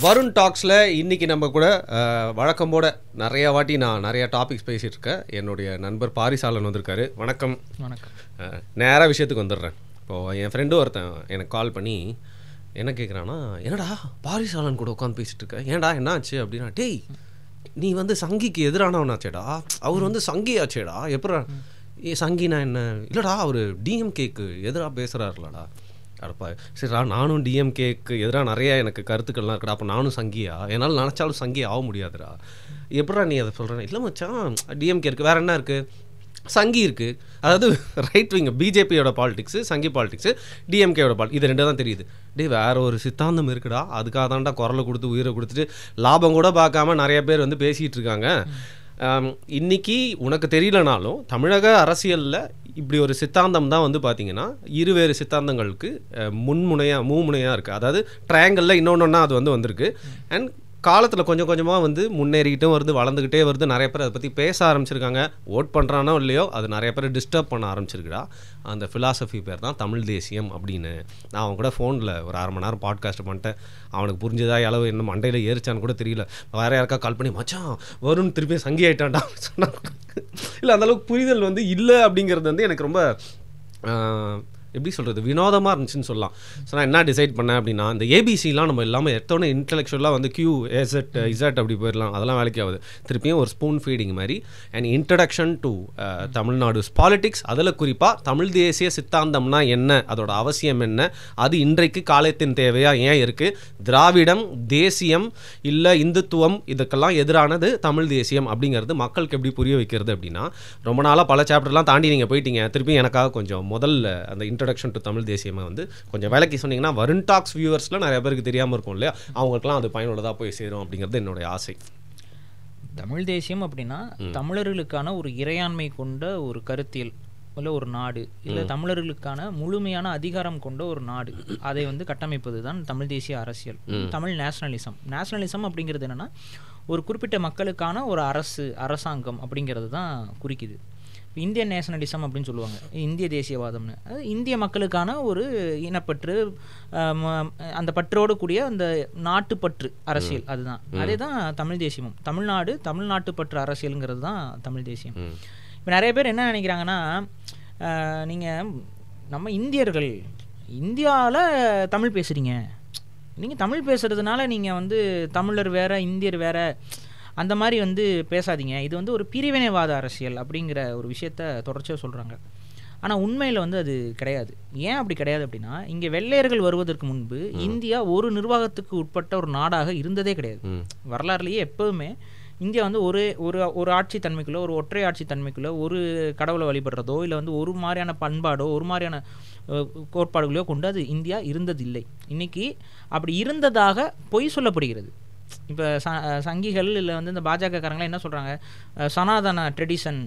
வருண் டாக்ஸில் இன்றைக்கி நம்ம கூட வழக்கம்போட நிறையா வாட்டி நான் நிறையா டாபிக்ஸ் பேசிகிட்டு இருக்கேன். என்னுடைய நண்பர் பாரிசாலன் வந்திருக்காரு. வணக்கம். வணக்கம். நேராக விஷயத்துக்கு வந்துடுறேன். இப்போது என் ஃப்ரெண்டு ஒருத்தன் எனக்கு கால் பண்ணி என்ன கேட்குறான்னா, என்னடா பாரிசாலன் கூட உட்காந்து பேசிகிட்டு இருக்க, ஏன்டா என்ன ஆச்சு அப்படின்னா, டேய் நீ வந்து சங்கிக்கு எதிரானவனாச்சேடா, அவர் வந்து சங்கியாச்சேடா, எப்படா சங்கினா என்ன, இல்லைடா அவர் டிஎம்கேக்கு எதிராக பேசுகிறாருலடா. அடப்பா சரிடா, நானும் டிஎம்கேக்கு எதிராக நிறையா எனக்கு கருத்துக்கள்லாம் இருக்குடா, அப்போ நானும் சங்கியா, என்னால் நினச்சாலும் சங்கி ஆக முடியாதுடா, எப்படா நீ அதை சொல்கிறேன். இல்லை மச்சான், டிஎம்கே இருக்குது, வேறு என்ன இருக்குது, சங்கி இருக்குது, அதாவது ரைட் விங் பிஜேபியோட பாலிடிக்ஸு, சங்கி பாலிடிக்ஸு, டிஎம்கேயோட இது ரெண்டு தான் தெரியுது. டே வேறு ஒரு சித்தாந்தம் இருக்குடா, அதுக்காக தான்டா குரலை கொடுத்து உயிரை கொடுத்துட்டு லாபம் கூட பார்க்காம நிறைய பேர் வந்து பேசிகிட்டு இருக்காங்க. இன்றைக்கி உனக்கு தெரியலனாலும் தமிழக அரசியலில் இப்படி ஒரு சித்தாந்தம் தான் வந்து பார்த்திங்கன்னா இருவேறு சித்தாந்தங்களுக்கு மூமுனையாக இருக்குது. அதாவது ட்ரையாங்கிளில் இன்னொன்னா அது வந்து வந்திருக்கு. அண்ட் காலத்தில் கொஞ்சம் கொஞ்சமாக வந்து முன்னேறிக்கிட்டும் வருது, வளர்ந்துக்கிட்டே வருது. நிறைய பேர் அதை பற்றி பேச ஆரம்பிச்சிருக்காங்க. ஓட் பண்ணுறானோ இல்லையோ அது நிறைய பேர் டிஸ்டர்ப் பண்ண ஆரம்பிச்சிருக்குடா. அந்த ஃபிலாசபி பேர் தான் தமிழ் தேசியம் அப்படின்னு. நான் அவன் கூட ஃபோனில் ஒரு 1/2 மணி நேரம் பாட்காஸ்ட் பண்ணிட்டேன். அவனுக்கு புரிஞ்சதா அளவு என்ன மண்டையில் ஏறிச்சான்னு கூட தெரியல. வேறு யாருக்கா கால் பண்ணி மச்சான் வருண் திருப்பி சங்கி ஆகிட்டான்டா சொன்னாங்க. இல்லை அந்தளவுக்கு புரிதல் வந்து இல்லை அப்படிங்கிறது வந்து எனக்கு ரொம்ப எப்படி சொல்கிறது, வினோதமாக இருந்துச்சுன்னு சொல்லலாம். ஸோ நான் என்ன டிசைட் பண்ணேன் அப்படின்னா, இந்த ஏபிசிலாம் நம்ம இல்லாமல் எத்தோடனே இன்டெலெக்சுவலாக வந்து கியூ ஏசட் இசட் அப்படி போயிடலாம், அதெல்லாம் வேலைக்கு ஆகுது. திருப்பியும் ஒரு ஸ்பூன் ஃபீடிங் மாதிரி and introduction to Tamil Nadu politics, அதில் குறிப்பாக தமிழ் தேசிய சித்தாந்தம்னா என்ன, அதோட அவசியம் என்ன, அது இன்றைக்கு காலத்தின் தேவையாக ஏன் இருக்குது, திராவிடம் தேசியம் இல்லை இந்துத்துவம் இதுக்கெல்லாம் எதிரானது தமிழ் தேசியம் அப்படிங்கிறது மக்களுக்கு எப்படி புரிய வைக்கிறது அப்படின்னா, ரொம்ப நாளாக பல சாப்டர்லாம் தாண்டி நீங்கள் போயிட்டீங்க. திருப்பியும் எனக்காக கொஞ்சம் முதல்ல அந்த இன்ட்ரடக்ஷன் டு தமிழ் தேசியமாக வந்து கொஞ்சம் விலைக்கு சொன்னீங்கன்னா வருண் டாக்ஸ் வியூவர்ஸில் நிறைய பேருக்கு தெரியாமல் இருக்கும் இல்லையா, அவங்களுக்குலாம் அது பயனுள்ளதாக போய் சேரும் அப்படிங்கிறது என்னுடைய ஆசை. தமிழ் தேசியம் அப்படின்னா தமிழர்களுக்கான ஒரு இறையாண்மை கொண்ட ஒரு கருத்தியல் இல்லை ஒரு நாடு, இல்லை தமிழர்களுக்கான முழுமையான அதிகாரம் கொண்ட ஒரு நாடு, அதை வந்து கட்டமைப்பது தான் தமிழ் தேசிய அரசியல். தமிழ் நேஷனலிசம் அப்படிங்கிறது என்னென்னா ஒரு குறிப்பிட்ட மக்களுக்கான ஒரு அரசாங்கம் அப்படிங்கிறது தான் குறிக்குது. இந்தியன் நேஷனலிசம் அப்படின்னு சொல்லுவாங்க, இந்திய தேசியவாதம்னு. அது இந்திய மக்களுக்கான ஒரு இனப்பற்று, அந்த பற்றோடு கூடிய அந்த நாட்டுப்பற்று அரசியல், அதுதான். அதே தான் தமிழ் தேசியமும். தமிழ்நாட்டு பற்று அரசியலுங்கிறது தான் தமிழ் தேசியம். இப்போ நிறைய பேர் என்ன நினைக்கிறாங்கன்னா, நீங்கள் நம்ம இந்தியர்கள் இந்தியாவில் தமிழ் பேசுகிறீங்க, நீங்கள் தமிழ் பேசுகிறதுனால நீங்கள் வந்து தமிழர் வேற இந்தியர் வேற அந்த மாதிரி வந்து பேசாதீங்க, இது வந்து ஒரு பிரிவினைவாத அரசியல் அப்படிங்கிற ஒரு விஷயத்த தொடர்ச்சியாக சொல்கிறாங்க. ஆனால் உண்மையில் வந்து அது கிடையாது. ஏன் அப்படி கிடையாது அப்படின்னா, இங்கே வெள்ளையர்கள் வருவதற்கு முன்பு இந்தியா ஒரு நிர்வாகத்துக்கு உட்பட்ட ஒரு நாடாக இருந்ததே கிடையாது. வரலாறுலேயே எப்போவுமே இந்தியா வந்து ஒரு ஆட்சி தன்மைக்குள்ளே, ஒரு ஒற்றை ஆட்சி தன்மைக்குள்ளே, ஒரு கடவுளை வழிபடுறதோ இல்லை வந்து ஒரு மாதிரியான பண்பாடோ ஒரு மாதிரியான கோட்பாடுகளையோ கொண்டு அது இந்தியா இருந்ததில்லை. இன்றைக்கி அப்படி இருந்ததாக பொய் சொல்லப்படுகிறது. இப்போ சங்கிகள் இல்லை வந்து இந்த பாஜகக்காரங்களாம் என்ன சொல்கிறாங்க, சனாதன ட்ரெடிஷன்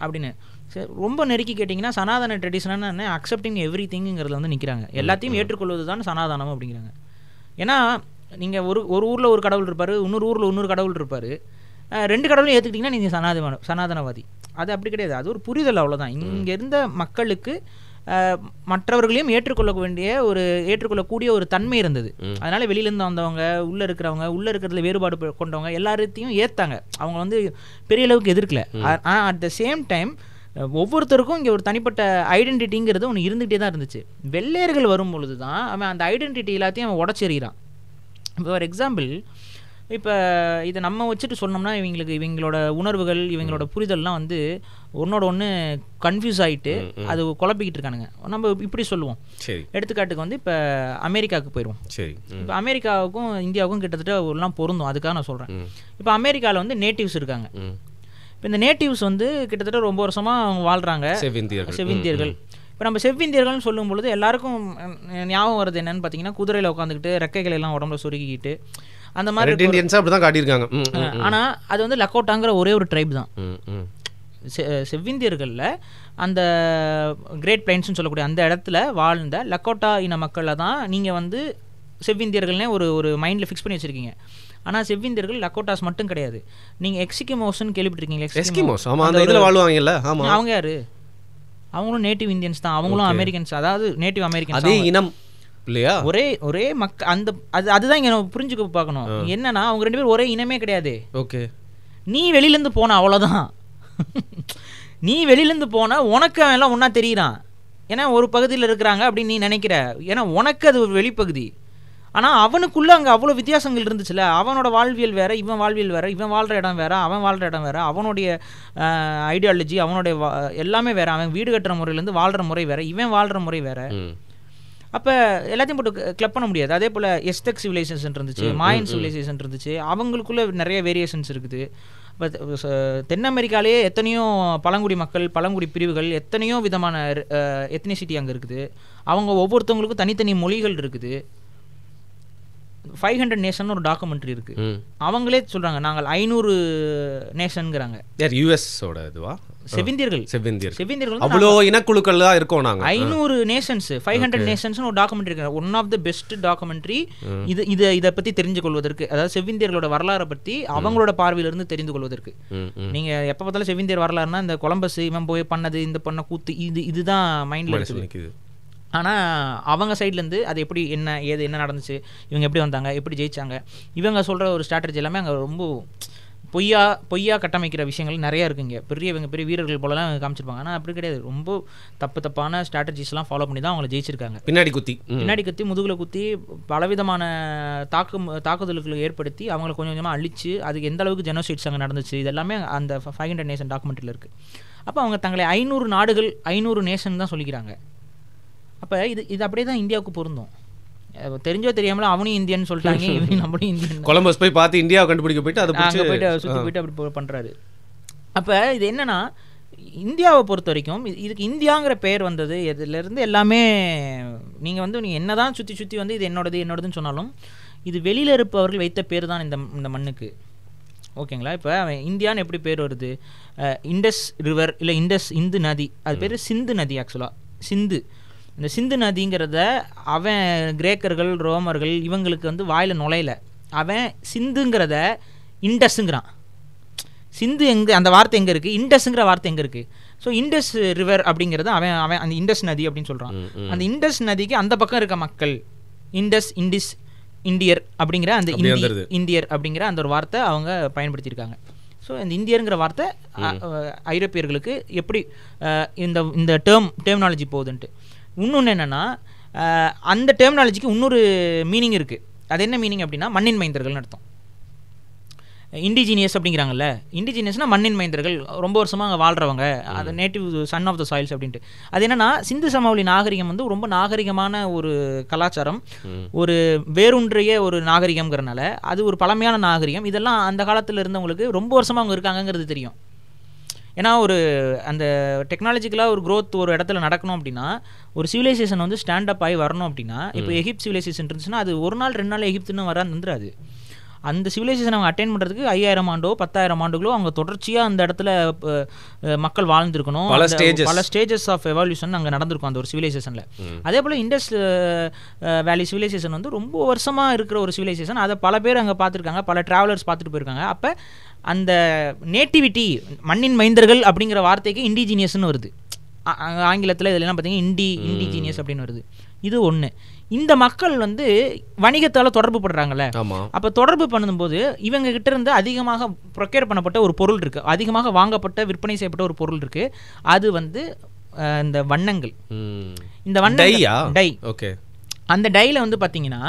அப்படின்னு. சரி, ரொம்ப நெருக்கி கேட்டிங்கன்னா சனாதன ட்ரெடிஷன் என்ன, அக்செப்டிங் எவ்ரி திங்கிறதுல வந்து நிற்கிறாங்க. எல்லாத்தையும் ஏற்றுக்கொள்வது தான் சனாதனம் அப்படிங்கிறாங்க. ஏன்னா நீங்கள் ஒரு ஊரில் ஒரு கடவுள் இருப்பார், இன்னொரு ஊரில் இன்னொரு கடவுள் இருப்பார், 2 கடவுளையும் ஏற்றுக்கிட்டிங்கன்னா நீங்கள் சனாதனவாதி. அது அப்படி கிடையாது, அது ஒரு புரிதல், அவ்வளோதான். இங்கே இருந்த மக்களுக்கு மற்றவர்களையும் ஏற்றுக்கொள்ளக்கூடிய ஒரு தன்மை இருந்தது. அதனால வெளியிலேருந்து வந்தவங்க, உள்ளே இருக்கிறதுல வேறுபாடு கொண்டவங்க எல்லாத்தையும் ஏற்றாங்க. அவங்க வந்து பெரிய அளவுக்கு எதிர்க்கல. ஆனால் அட் த சேம் டைம் ஒவ்வொருத்தருக்கும் இங்கே ஒரு தனிப்பட்ட ஐடென்டிட்டிங்கிறது ஒன்று இருந்துகிட்டே தான் இருந்துச்சு. வெள்ளையர்கள் வரும் பொழுது தான் அவன் அந்த ஐடென்டிட்டி எல்லாத்தையும் அவன் உடச்செறிகிறான். இப்போ ஃபார் எக்ஸாம்பிள், இப்போ இதை நம்ம வச்சுட்டு சொன்னோம்னா இவங்களோட உணர்வுகள், இவங்களோட புரிதல்லாம் வந்து ஒன்னோட ஒன்று கன்ஃபியூஸ் ஆகிட்டு அது குழப்பிக்கிட்டு இருக்கானுங்க. நம்ம இப்படி சொல்லுவோம். எடுத்துக்காட்டுக்கு வந்து இப்போ அமெரிக்காவுக்கு போயிடுவோம். இப்போ அமெரிக்காவுக்கும் இந்தியாவுக்கும் கிட்டத்தட்ட எல்லாம் பொருந்தும், அதுக்காக நான் சொல்கிறேன். இப்போ அமெரிக்காவில் வந்து நேட்டிவ்ஸ் இருக்காங்க. இப்போ இந்த நேட்டிவ்ஸ் வந்து கிட்டத்தட்ட ரொம்ப வருஷமாக அவங்க வாழ்கிறாங்க, செவ்விந்தியர்கள். இப்போ நம்ம செவ்விந்தியர்கள்னு சொல்லும் பொழுது எல்லாருக்கும் ஞாபகம் வருது என்னன்னு பார்த்தீங்கன்னா, குதிரையில் உட்காந்துக்கிட்டு ரெக்கைகளை எல்லாம் உடம்புல சொருகிக்கிட்டு அந்த மாதிரி அப்படிதான் காட்டியிருக்காங்க. ஆனால் அது வந்து லக்கோட்டாங்கிற ஒரே ஒரு ட்ரைப் தான். செவ்விந்தியர்களில் அந்த கிரேட் பிளைன்ஸ்னு சொல்லக்கூடிய அந்த இடத்துல வாழ்ந்த லக்கோட்டா இன மக்களை தான் நீங்கள் வந்து செவ்விந்தியர்கள்னே ஒரு மைண்டில் ஃபிக்ஸ் பண்ணி வச்சுருக்கீங்க. ஆனால் செவ்விந்தியர்கள் லக்கோட்டாஸ் மட்டும் கிடையாது. நீங்கள் எஸ்கிமோஸ்ன்னு கேள்விப்பட்டிருக்கீங்களா? அவங்க யார்? அவங்களும் நேட்டிவ் இந்தியன்ஸ் தான், அவங்களும் அமெரிக்கன்ஸ், அதாவது நேட்டிவ் அமெரிக்கன்ஸ். அதே இனம் இல்லையா? ஒரே அந்த அதுதான் இங்கே நம்ம புரிஞ்சுக்க பார்க்கணும். என்னன்னா அவங்க 2 பேரும் ஒரே இனமே கிடையாது. ஓகே, நீ வெளியிலேருந்து போன அவ்வளோதான். நீ வெளியிலேருந்து போனால் உனக்கு அவன் எல்லாம் ஒன்றா தெரியுறான். ஏன்னா ஒரு பகுதியில் இருக்கிறாங்க அப்படின்னு நீ நினைக்கிற. ஏன்னா உனக்கு அது ஒரு வெளிப்பகுதி. ஆனால் அவனுக்குள்ளே அங்கே அவ்வளோ வித்தியாசங்கள் இருந்துச்சுல்ல. அவனோட வாழ்வியல் வேறு, இவன் வாழ்வியல் வேறு, இவன் வாழ்கிற இடம் வேறு, அவன் வாழ்கிற இடம் வேறு, அவனுடைய ஐடியாலஜி, அவனுடைய எல்லாமே வேறு, அவன் வீடு கட்டுற முறையிலேருந்து வாழ்கிற முறை வேறு, இவன் வாழ்கிற முறை வேறு. அப்போ எல்லாத்தையும் போட்டு கிளப் பண்ண முடியாது. அதே போல் எஸ்டெக் சிவிலைசேஷன் இருந்துச்சு, மாயன் சிவிலைசேஷன் இருந்துச்சு. அவங்களுக்குள்ளே நிறைய வேரியேஷன்ஸ் இருக்குது. இப்போ தென் அமெரிக்காலேயே எத்தனையோ பழங்குடி மக்கள், பழங்குடி பிரிவுகள், எத்தனையோ விதமான எத்னிசிட்டி அங்கே இருக்குது. அவங்க ஒவ்வொருத்தவங்களுக்கும் தனித்தனி மொழிகள் இருக்குது. 500 நேஷன் ஒரு டாக்குமெண்ட்ரி இருக்கு. அவங்களே சொல்றாங்க நாங்கள் 500 நேஷன்ங்கறாங்க. யார் யுஎஸ்ஓட இதுவா? செவிந்தியர்கள் அவ்வளோ இனக்குழுக்கள் தான் இருக்கோம் நாங்க. 500 நேஷன்ஸ், 500 நேஷன்ஸ் ஒரு டாக்குமெண்ட்ரி இருக்கு. One of the best documentary. இதை பத்தி தெரிஞ்சு கொள்வதற்கு, அதாவது செவிந்தியர்களோட வரலாறை பத்தி அவங்களோட பார்வையிலிருந்து தெரிந்து கொள்வதற்கு. நீங்க எப்ப பார்த்தாலும் செவிந்தியர் வரலாறுனா இந்த கொலம்பஸ் இவன் போய் பண்ணது, இந்த பண்ண கூத்து, இதுதான் மைண்ட்ல இருக்குது. ஆனால் அவங்க சைட்லேருந்து அது எப்படி என்ன நடந்துச்சு, இவங்க எப்படி வந்தாங்க, எப்படி ஜெயிச்சாங்க, இவங்க சொல்கிற ஒரு ஸ்ட்ராட்டஜி எல்லாமே அங்கே ரொம்ப பொய்யா கட்டமைக்கிற விஷயங்கள் நிறையா இருக்குங்க. பெரிய வீரர்கள் போலலாம் காமிச்சிருப்பாங்க. ஆனால் அப்படி கிடையாது. ரொம்ப தப்பான ஸ்ட்ராட்டஜிஸ்லாம் ஃபாலோ பண்ணி தான் அவங்கள ஜெயிச்சிருக்காங்க. பின்னாடி குத்தி முதுகில் குத்தி பலவிதமான தாக்குதல்களை ஏற்படுத்தி அவங்களை கொஞ்சம் கொஞ்சமாக அழிச்சு அதுக்கு எந்த அளவுக்கு ஜெனோசைட்ஸ் அங்கே நடந்துச்சு இதெல்லாமே அந்த 500 நேஷன் டாக்குமெண்ட்ரியில் இருக்குது. அப்போ அவங்க தங்களை 500 நாடுகள் 500 நேஷன் தான் சொல்லிக்கிறாங்க. அப்போ இது அப்படியே தான் இந்தியாவுக்கு பொருந்தும். தெரிஞ்சோ தெரியாமல அவனும் இந்தியன்னு சொல்லிட்டாங்க, இவனும் நம்மளும் இந்தியன். கொலம்பஸ் போய் பார்த்து இந்தியாவை கண்டுபிடிக்க போயிட்டு அதை அங்கே போயிட்டு சுற்றி போயிட்டு அப்படி பண்ணுறாரு. அப்போ இது என்னன்னா இந்தியாவை பொறுத்த வரைக்கும் இதுக்கு இந்தியாங்கிற பெயர் வந்தது இதுலேருந்து எல்லாமே. நீங்கள் என்ன தான் சுற்றி வந்து இது என்னோடதுன்னு சொன்னாலும் இது வெளியில் இருப்பவர்கள் வைத்த பேர் தான் இந்த மண்ணுக்கு. ஓகேங்களா? இப்போ இந்தியான்னு எப்படி பேர் வருது? இண்டஸ் ரிவர் இல்லை இந்து நதி, அது பேர் சிந்து நதி. ஆக்சுவலாக சிந்து, இந்த சிந்து நதிங்கிறத அவன் கிரேக்கர்கள் ரோமர்கள் இவங்களுக்கு வந்து வாயில் நுழையில. அவன் சிந்துங்கிறத இண்டஸுங்கிறான். சிந்து எங்கே, அந்த வார்த்தை எங்கே இருக்குது, இண்டஸுங்கிற வார்த்தை எங்கே இருக்குது? ஸோ இண்டஸ் ரிவர் அப்படிங்கிறது அவன் அந்த இண்டஸ் நதி அப்படின்னு சொல்கிறான். அந்த இண்டஸ் நதிக்கு அந்த பக்கம் இருக்க மக்கள் இந்தியர் அப்படிங்கிற அந்த இந்தியர் அப்படிங்கிற அந்த ஒரு வார்த்தை அவங்க பயன்படுத்தியிருக்காங்க. ஸோ இந்த இந்தியருங்கிற வார்த்தை ஐரோப்பியர்களுக்கு எப்படி இந்த டேர்மினாலஜி போகுதுன்ட்டு. இன்னொன்று என்னென்னா அந்த டேர்மினாலஜிக்கு இன்னொரு மீனிங் இருக்குது. அது என்ன மீனிங் அப்படின்னா மண்ணின் மைந்தர்கள்னு அர்த்தம். இண்டிஜினியஸ் அப்படிங்கிறாங்கல்ல, இண்டிஜினியஸ்னால் மண்ணின் மைந்தர்கள், ரொம்ப வருஷமாக அங்கே வாழ்கிறவங்க, அது native son of the soils அப்படின்ட்டு. அது என்னென்னா சிந்து சமவெளி நாகரிகம் வந்து ரொம்ப நாகரிகமான ஒரு கலாச்சாரம், ஒரு வேரூன்றிய ஒரு நாகரிகம்ங்கிறனால அது ஒரு பழமையான நாகரிகம். இதெல்லாம் அந்த காலத்தில் இருந்தவங்களுக்கு ரொம்ப வருஷமாக அவங்க இருக்காங்கங்கிறது தெரியும். ஏன்னா ஒரு அந்த டெக்னாலஜிக்கலாக ஒரு க்ரோத் ஒரு இடத்துல நடக்கணும் அப்படின்னா, ஒரு சிவிலைசேஷன் வந்து ஸ்டாண்டப் ஆகி வரணும் அப்படின்னா, இப்போ எகிப்த் சிவிலைசேஷன் இருந்துச்சுன்னா அது ஒரு நாள் 2 நாள் எகிப்துன்னு வந்துடாது. அந்த சிவிலைசேஷன் அவங்க அட்டைன் பண்ணுறதுக்கு 5000 ஆண்டோ 10,000 ஆண்டுகளோ அவங்க தொடர்ச்சியாக அந்த இடத்துல மக்கள் வாழ்ந்துருக்கணும். பல ஸ்டேஜஸ் ஆஃப் எவால்யூஷன் அங்கே நடந்திருக்கும் அந்த ஒரு சிவிலைசேஷனில். அதே போல் இண்டஸ் வேலி சிவிலைசேஷன் வந்து ரொம்ப வருஷமாக இருக்கிற ஒரு சிவிலைசேஷன். அதை பல பேர் அங்கே பார்த்துருக்காங்க, பல ட்ராவலர்ஸ் பார்த்துட்டு போயிருக்காங்க. அப்போ அந்த நேட்டிவிட்டி, மண்ணின் மைந்தர்கள் அப்படிங்கிற வார்த்தைக்கு இண்டிஜினியஸ்னு வருது. ஆங்கிலத்தில் இதெல்லாம் பார்த்தீங்கன்னா இண்டிஜினியஸ் அப்படின்னு வருது. இது ஒன்று. இந்த மக்கள் வந்து வணிகத்தால் தொடர்பு படுறாங்கல்ல, அப்போ தொடர்பு பண்ணும்போது இவங்க கிட்ட இருந்து அதிகமாக ப்ரொக்யூர் பண்ணப்பட்ட ஒரு பொருள் இருக்குது, அதிகமாக வாங்கப்பட்ட விற்பனை செய்யப்பட்ட ஒரு பொருள் இருக்குது. அது வந்து இந்த வண்ணங்கள். இந்த வண்ண டை. ஓகே. அந்த டையில் வந்து பார்த்தீங்கன்னா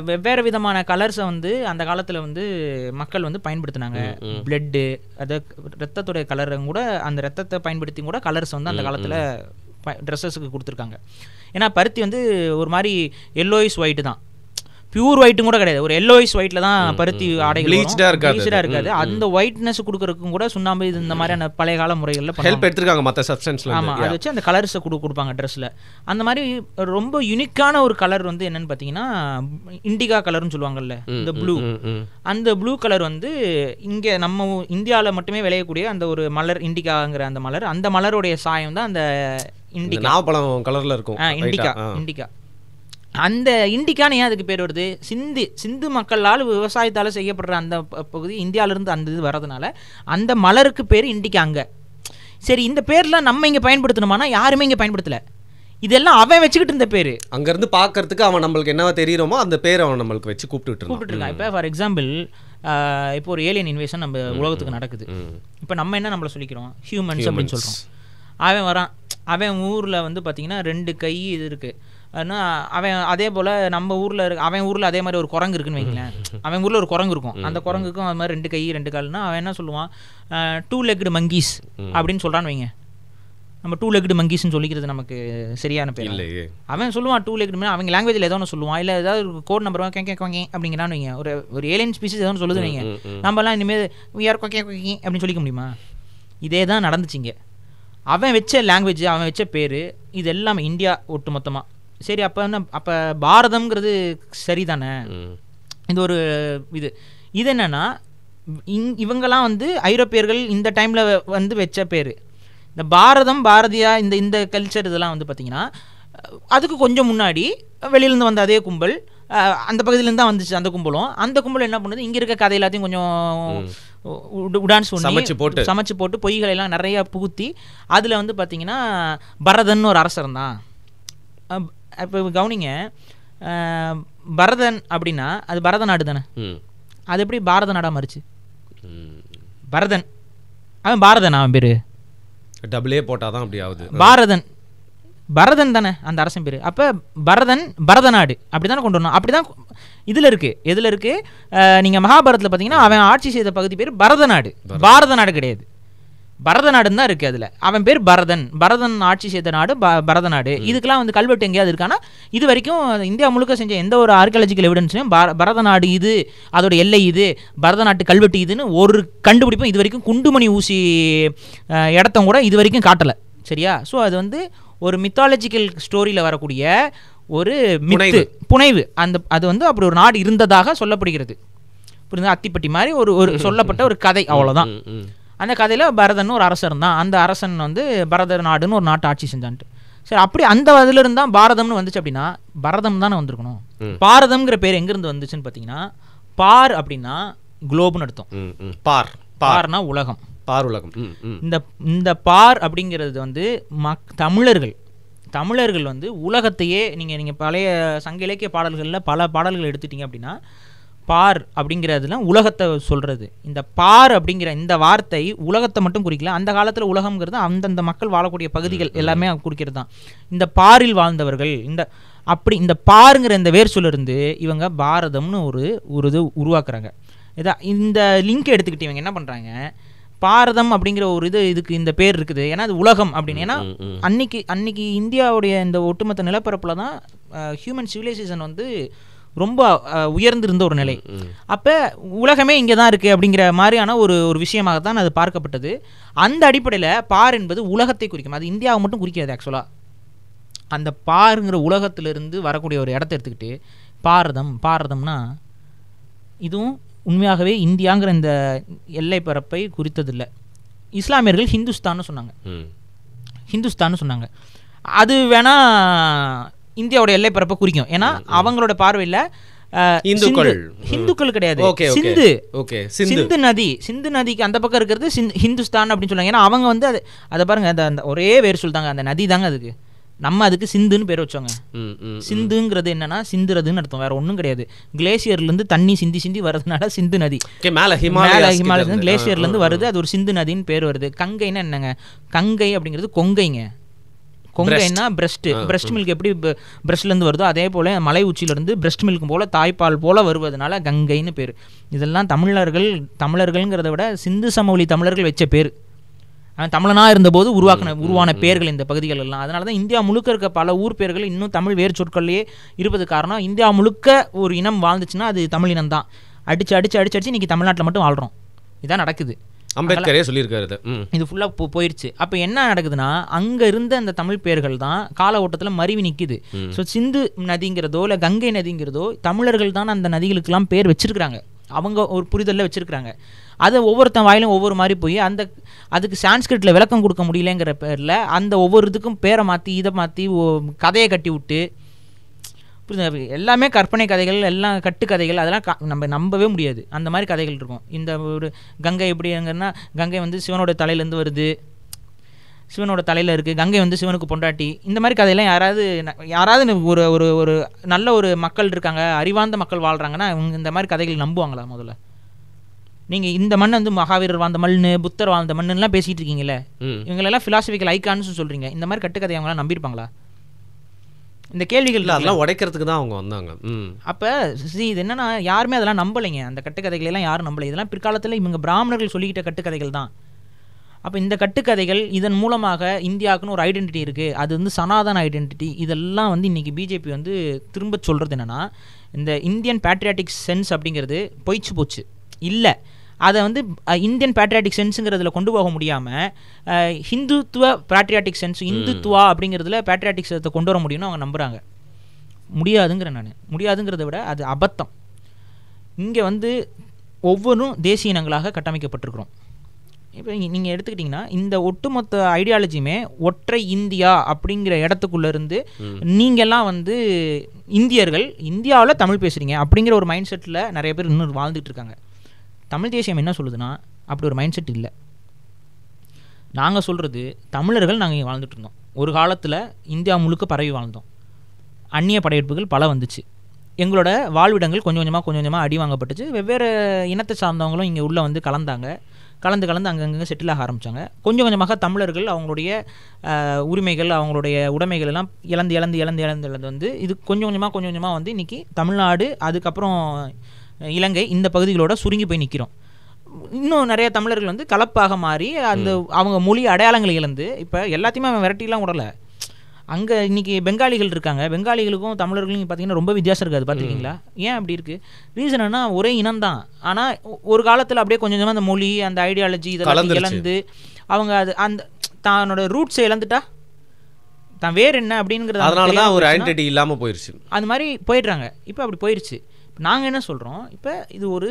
வெவ்வேறு விதமான கலர்ஸை வந்து அந்த காலத்தில் வந்து மக்கள் வந்து பயன்படுத்தினாங்க. பிளட்டு, அது ரத்தத்துடைய கலரும் கூட, அந்த ரத்தத்தை பயன்படுத்தி கூட கலர்ஸ் வந்து அந்த காலத்தில் ட்ரெஸ்ஸஸுக்கு கொடுத்துருக்காங்க. ஏன்னா பருத்தி வந்து ஒரு மாதிரி எல்லோயிஸ் ஒயிட்டு தான், பியூர் ஒயிட்டும் கூட கிடையாது, ஒரு எல்லோயிஸ் ஒயிட்ல தான் பருத்தி ஆடைகள் இருக்காது. அந்த ஒயிட்னஸ் கொடுக்கறதுக்கும் கூட சுண்ணாம்பு இந்த மாதிரியான பழைய கால முறைகளில் ஹெல்ப் எடுத்துருக்காங்க மற்ற சப்ஸ்டன்ஸ்ல. ஆமாம், அதை வச்சு அந்த கலர்ஸை கொடுப்பாங்க ட்ரெஸ்ஸில். அந்த மாதிரி ரொம்ப யூனிக்கான ஒரு கலர் வந்து என்னன்னு பார்த்தீங்கன்னா இண்டிகா கலர்னு சொல்லுவாங்கல்ல, இந்த ப்ளூ. அந்த ப்ளூ கலர் வந்து இங்கே நம்ம இந்தியாவில் மட்டுமே விளையக்கூடிய அந்த ஒரு மலர் இண்டிகாங்கிற அந்த மலர், அந்த மலருடைய சாயம் தான் அந்த இண்டிகா. நாவப்பழம் கலரில் இருக்கும் இண்டிகா. அந்த இண்டிகான்னு ஏன் அதுக்கு பேர் வருது? சிந்து மக்களால் விவசாயத்தால் செய்யப்படுற அந்த பகுதி இந்தியாவிலேருந்து அந்த இது வரதுனால அந்த மலருக்கு பேர் இண்டிகா அங்கே. சரி, இந்த பேர்லாம் நம்ம இங்கே பயன்படுத்தணுமானா யாருமே இங்கே பயன்படுத்தலை. இதெல்லாம் அவன் வச்சுக்கிட்டு இருந்த பேர். அங்கேருந்து பார்க்கறதுக்கு அவன் நம்மளுக்கு என்னவா தெரியுமோ அந்த பேர் அவன் நம்மளுக்கு வச்சு கூப்பிட்டுட்டு இருக்கான். இப்போ ஃபார் எக்ஸாம்பிள் இப்போ ஒரு ஏலியன் இன்வேஷன் நம்ம உலகத்துக்கு நடக்குது. இப்போ நம்ம என்ன நம்மளை சொல்லிக்கிறோம், ஹியூமன்ஸ் அப்படின்னு சொல்கிறோம். அவன் வரான், அவன் ஊரில் வந்து பார்த்தீங்கன்னா 2 கை இது இருக்குது. ஆனால் அவன் அதே போல் நம்ம ஊரில் அவன் ஊரில் அதே மாதிரி ஒரு குரங்கு இருக்குன்னு வைங்களேன். அவன் ஊரில் ஒரு குரங்கு இருக்கும், அந்த குரங்குக்கும் அது மாதிரி 2 கை 2 கால்னா அவன் என்ன சொல்லுவான், 2 legged monkeys அப்படின்னு சொல்கிறான்னு வைங்க. நம்ம 2 legged monkeysன்னு சொல்லிக்கிறது நமக்கு சரியான பேர் இல்லையே. அவன் சொல்லுவான் 2 legged, அவங்க லாங்குவேஜில் ஏதோ ஒன்று சொல்லுவான், இல்லை ஏதாவது ஒரு கோட் நம்பர் கேங்க அப்படிங்கிறான்னு வைங்க. ஒரு ஏலியன் ஸ்பீசிஸ் ஏதோ ஒன்று சொல்லுது வைங்க. நம்மலாம் இனிமேல் யார் கொக்கே அப்படின்னு சொல்லிக்க முடியுமா? இதே தான் நடந்துச்சிங்க. அவன் வச்ச லாங்குவேஜ், அவன் வச்ச பேர், இது எல்லாமே இந்தியா ஒட்டு மொத்தமாக. சரி, அப்போ என்ன, அப்போ பாரதம்ங்கிறது சரிதானே? இது ஒரு இது என்னென்னா, இவங்கெல்லாம் வந்து ஐரோப்பியர்கள் இந்த டைமில் வந்து வச்ச பேர். இந்த பாரதம், பாரதியா, இந்த கல்ச்சர் இதெல்லாம் வந்து பார்த்திங்கன்னா அதுக்கு கொஞ்சம் முன்னாடி வெளியிலேருந்து வந்த அதே கும்பல் அந்த பகுதியிலேருந்து தான் வந்துச்சு. அந்த கும்பல் என்ன பண்ணுது, இங்கே இருக்க கதை எல்லாத்தையும் கொஞ்சம் உடான்ஸ் சமைச்சு போட்டு பொய்களெல்லாம் நிறையா புகுத்தி அதில் வந்து பார்த்திங்கன்னா பரதன் ஒரு அரசர் தான். இப்போ கவனிங்க, பரதன் அப்படின்னா அது பரத நாடு தானே, அது எப்படி பாரத நாடாக மாறிச்சு? பரதன் அவன் பாரதன், அவன் பேர் டபுளே போட்டால் தான் அப்படி ஆகுது. பரதன் தானே அந்த அரசன் பேர். அப்போ பரத நாடு அப்படி தானே கொண்டு வரணும். அப்படி தான் இதில் இருக்குது. எதில் இருக்குது, நீங்கள் மகாபாரதத்தில் பார்த்தீங்கன்னா அவன் ஆட்சி செய்த பகுதி பேர் பரத நாடு, பாரத நாடு கிடையாது, பரத நாடுன்னு தான் இருக்குது. அதில் அவன் பேர் பரதன் ஆட்சி செய்த நாடு பரத நாடு. இதுக்கெல்லாம் வந்து கல்வெட்டு எங்கேயாவது இருக்கானா? இது வரைக்கும் இந்தியா முழுக்க செஞ்ச எந்த ஒரு ஆர்கியாலஜிக்கல் எவிடன்ஸையும் பரத நாடு இது, அதோட எல்லை இது, பரத நாட்டு கல்வெட்டு இதுன்னு ஒரு கண்டுபிடிப்பும் இது வரைக்கும் குண்டுமணி ஊசி இடத்தம் கூட இது வரைக்கும் காட்டலை. சரியா? ஸோ அது வந்து ஒரு மித்தாலஜிக்கல் ஸ்டோரியில் வரக்கூடிய ஒரு புனைவு. அது வந்து அப்படி ஒரு நாடு இருந்ததாக சொல்லப்படுகிறது. புரியுது? அத்திப்பட்டி மாதிரி ஒரு சொல்லப்பட்ட ஒரு கதை, அவ்வளோதான். அந்த கதையில் பரதன் ஒரு அரசன் தான். அந்த அரசன் வந்து பரத நாடுன்னு ஒரு நாட்டை ஆட்சி செஞ்சான்ட்டு. சரி, அப்படி அந்த இதில் இருந்தால் பாரதம்னு வந்துச்சு அப்படின்னா பரதம் தானே வந்திருக்கணும். பாரதம்ங்கிற பேர் எங்கேருந்து வந்துச்சுன்னு பார்த்தீங்கன்னா, பார் அப்படின்னா குளோப்னு அர்த்தம். பார்னா உலகம், பார் உலகம். இந்த பார் அப்படிங்கிறது வந்து தமிழர்கள் வந்து உலகத்தையே நீங்கள் பழைய சங்க இலக்கிய பாடல்களில் பல பாடல்கள் எடுத்துட்டீங்க அப்படின்னா பார் அப்படிங்கிறதுலாம் உலகத்தை சொல்கிறது. இந்த பார் அப்படிங்கிற இந்த வார்த்தை உலகத்தை மட்டும் குறிக்கல. அந்த காலத்தில் உலகம்ங்கிறது அந்தந்த மக்கள் வாழக்கூடிய பகுதிகள் எல்லாமே குறிக்கிறது தான். இந்த பாரில் வாழ்ந்தவர்கள் இந்த பாருங்கிற இந்த வேர் சொல்லிருந்து இவங்க பாரதம்னு ஒரு இது உருவாக்குறாங்க. இதான் இந்த லிங்க் எடுத்துக்கிட்டு இவங்க என்ன பண்ணுறாங்க, பாரதம் அப்படிங்கிற ஒரு இதுக்கு இந்த பேர் இருக்குது, ஏன்னா அது உலகம் அப்படின்னு. ஏன்னா அன்னைக்கு இந்தியாவுடைய இந்த ஒட்டுமொத்த நிலப்பரப்பில் தான் ஹியூமன் சிவிலைசேஷன் வந்து ரொம்ப உயர்ந்திருந்த ஒரு நிலை. அப்போ உலகமே இங்கே தான் இருக்குது அப்படிங்கிற மாதிரியான ஒரு விஷயமாக தான் அது பார்க்கப்பட்டது. அந்த அடிப்படையில் பார் என்பது உலகத்தை குறிக்கும், அது இந்தியாவை மட்டும் குறிக்காது. ஆக்சுவலாக அந்த பாருங்கிற உலகத்திலிருந்து வரக்கூடிய ஒரு இடத்த எடுத்துக்கிட்டு பாரதம்னா இதுவும் உண்மையாகவே இந்தியாங்கிற இந்த எல்லை பரப்பை குறித்ததில்லை. இஸ்லாமியர்கள் ஹிந்துஸ்தான்னு சொன்னாங்க. அது வேணா இந்தியாவோட எல்லை பரப்பை குறிக்கும். ஏன்னா அவங்களோட பார்வையில் ஹிந்துக்கள் கிடையாது, சிந்து நதிக்கு அந்த பக்கம் இருக்கிறது ஹிந்துஸ்தான் அப்படின்னு சொல்லுவாங்க. ஏன்னா அவங்க வந்து அதை பாருங்க, அந்த ஒரே பேர் சொல்லிட்டாங்க, அந்த நதி தாங்க அதுக்கு. நம்ம அதுக்கு சிந்துன்னு பேர் வச்சோங்க. சிந்துங்கிறது என்னன்னா சிந்துறதுன்னு அர்த்தம், வேற ஒன்றும் கிடையாது. கிளேசியர்லேருந்து தண்ணி சிந்தி வர்றதுனால சிந்து நதி, மேலே ஹிமாலயன் கிளேசியர்லேருந்து வருது, அது ஒரு சிந்து நதின்னு பேர் வருது. கங்கைன்னா என்னங்க, கங்கை அப்படிங்கிறது கொங்கைங்க. கொங்கைன்னா பிரஸ்ட் மில்க் எப்படி பிரஸ்ட்லேருந்து வருதோ அதே போல் மலை உச்சியிலேருந்து பிரஸ்ட் மில்க் போல் தாய்ப்பால் போல் வருவதனால கங்கைன்னு பேர். இதெல்லாம் தமிழர்கள்ங்கிறத விட சிந்து சமவெளி தமிழர்கள் வச்ச பேர். அவன் தமிழனாக இருந்தபோது உருவான பேர்கள் இந்த பகுதிகள் எல்லாம். அதனால தான் இந்தியா முழுக்க இருக்க பல ஊர் பேர்கள் இன்னும் தமிழ் வேர் சொற்கள்லேயே இருப்பது காரணம். இந்தியா முழுக்க ஒரு இனம் வாழ்ந்துச்சுன்னா அது தமிழ் இனம் தான். அடிச்சு இன்றைக்கி தமிழ்நாட்டில் மட்டும் வாழ்கிறோம். இதான் நடக்குது. அம்பேத்கரே சொல்லியிருக்காரு. இது ஃபுல்லாக போயிடுச்சு. அப்போ என்ன நடக்குதுன்னா, அங்கே இருந்த அந்த தமிழ் பேர்கள் தான் கால ஓட்டத்தில் மருவி நிற்கிது. ஸோ சிந்து நதிங்கிறதோ இல்லை கங்கை நதிங்கிறதோ தமிழர்கள் தான் அந்த நதிகளுக்கெல்லாம் பேர் வச்சிருக்கிறாங்க. அவங்க ஒரு புரிதலில் வச்சுருக்கிறாங்க. அதை ஒவ்வொருத்தன் வாயிலும் ஒவ்வொரு மாதிரி போய் அதுக்கு சான்ஸ்கிரிட்டில் விளக்கம் கொடுக்க முடியலங்கிற பேரில் அந்த ஒவ்வொரு இதுக்கும் பேரை மாற்றி இதை மாற்றி கதையை கட்டி விட்டு, புரியுது, எல்லாமே கற்பனை கதைகள், எல்லாம் கட்டுக்கதைகள், அதெல்லாம் நம்ம நம்பவே முடியாது. அந்த மாதிரி கதைகள் இருக்கும். இந்த ஒரு கங்கை எப்படிங்கன்னா, கங்கை வந்து சிவனோட தலையிலேருந்து வருது, சிவனோட தலையில் இருக்குது, கங்கை வந்து சிவனுக்கு பொண்டாட்டி, இந்த மாதிரி கதையெல்லாம் யாராவது ஒரு ஒரு ஒரு நல்ல ஒரு மக்கள் இருக்காங்க, அறிவார்ந்த மக்கள் வாழ்கிறாங்கன்னா அவங்க இந்த மாதிரி கதைகள் நம்புவாங்களா? முதல்ல நீங்கள் இந்த மண் வந்து மகாவீரர் வாழ்ந்த மண்ணு, புத்தர் வாழ்ந்த மண்ணுலாம் பேசிகிட்டு இருக்கீங்களே, இவங்களெல்லாம் ஃபிலாசபிக்கல் ஐக்கான்னு சொல்கிறீங்க, இந்த மாதிரி கட்டுக்கதை அவங்களாம் நம்பியிருப்பாங்களா? இந்த கேள்விகள் அதெல்லாம் உடைக்கிறதுக்கு தான் அவங்க வந்தாங்க. அப்போ இது என்னன்னா, யாருமே அதெல்லாம் நம்பலைங்க. அந்த கட்டுக்கதைகளெல்லாம் யாரும் நம்பலை. இதெல்லாம் பிற்காலத்தில் இவங்க பிராமணர்கள் சொல்லிக்கிட்ட கட்டுக்கதைகள் தான். அப்போ இந்த கட்டுக்கதைகள் இதன் மூலமாக இந்தியாவுக்குன்னு ஒரு ஐடென்டிட்டி இருக்குது, அது வந்து சனாதன ஐடென்டிட்டி, இதெல்லாம் வந்து இன்றைக்கி பிஜேபி வந்து திரும்ப சொல்கிறது என்னென்னா, இந்த இந்தியன் பேட்ரியாட்டிக் சென்ஸ் அப்படிங்கிறது பொய்ச்சு போச்சு. இல்லை, அதை வந்து இந்தியன் பேட்ரியாட்டிக் சென்ஸுங்கிறதுல கொண்டு போக முடியாமல் ஹிந்துத்துவ பேட்ரியாட்டிக் சென்ஸ், இந்துத்துவா அப்படிங்கிறதுல பேட்ரியாட்டிக் சென்ஸை கொண்டு வர முடியும்னு அவங்க நம்புகிறாங்க. முடியாதுங்கிறேன் நான். முடியாதுங்கிறத விட அது அபத்தம். இங்கே வந்து ஒவ்வொன்றும் தேசிய இனங்களாக கட்டமைக்கப்பட்டிருக்கிறோம். இப்போ நீங்கள் எடுத்துக்கிட்டிங்கன்னா இந்த ஒட்டுமொத்த ஐடியாலஜியுமே ஒற்றை இந்தியா அப்படிங்கிற இடத்துக்குள்ளேருந்து நீங்கள்லாம் வந்து இந்தியர்கள் இந்தியாவில் தமிழ் பேசுகிறீங்க அப்படிங்கிற ஒரு மைண்ட் செட்டில் நிறைய பேர் இன்னும் வாழ்ந்துட்டு இருக்காங்க. தமிழ் தேசியம் என்ன சொல்லுதுன்னா, அப்படி ஒரு மைண்ட் செட் இல்லை. நாங்கள் சொல்கிறது, தமிழர்கள் நாங்கள் இங்கே வாழ்ந்துட்டு இருந்தோம். ஒரு காலத்தில் இந்தியா முழுக்க பரவி வாழ்ந்தோம். அந்நிய படையெடுப்புகள் பல வந்துச்சு. எங்களோட வாழ்விடங்கள் கொஞ்சம் கொஞ்சமாக அடி வாங்கப்பட்டுச்சு. வெவ்வேறு இனத்தை சார்ந்தவங்களும் இங்கே உள்ளே வந்து கலந்து அங்கங்கே செட்டில் ஆக ஆரம்பித்தாங்க. கொஞ்சம் கொஞ்சமாக தமிழர்கள் அவங்களுடைய உரிமைகள், அவங்களுடைய உடைமைகள் எல்லாம் இழந்து வந்து இது கொஞ்சம் கொஞ்சமாக வந்து இன்றைக்கி தமிழ்நாடு, அதுக்கப்புறம் இலங்கை, இந்த பகுதிகளோட சுருங்கி போய் நிற்கிறோம். இன்னும் நிறைய தமிழர்கள் வந்து கலப்பாக மாறி அந்த அவங்க மொழி அடையாளங்களை இழந்து இப்போ எல்லாத்தையுமே அவன் விரட்டிலாம் விடலை. அங்கே இன்றைக்கி பெங்காலிகள் இருக்காங்க. பெங்காலிகளுக்கும் தமிழர்களுக்கும் பார்த்தீங்கன்னா ரொம்ப வித்தியாசம் இருக்காது. பார்த்துருக்கீங்களா? ஏன் அப்படி இருக்குது? ரீசன் என்ன? ஒரே இனம் தான். ஆனால் ஒரு காலத்தில் அப்படியே கொஞ்சம் கொஞ்சமாக அந்த மொழி, அந்த ஐடியாலஜி இதெல்லாம் இழந்து அவங்க அது அந்த தன்னோட ரூட்ஸை இழந்துட்டா தான் வேறு என்ன அப்படிங்கிறது, அதனால தான் ஒரு ஐடென்டிட்டி இல்லாமல் போயிடுச்சு. அது மாதிரி போயிடுறாங்க. இப்போ அப்படி போயிடுச்சு. நாங்கள் என்ன சொல்கிறோம், இப்போ இது ஒரு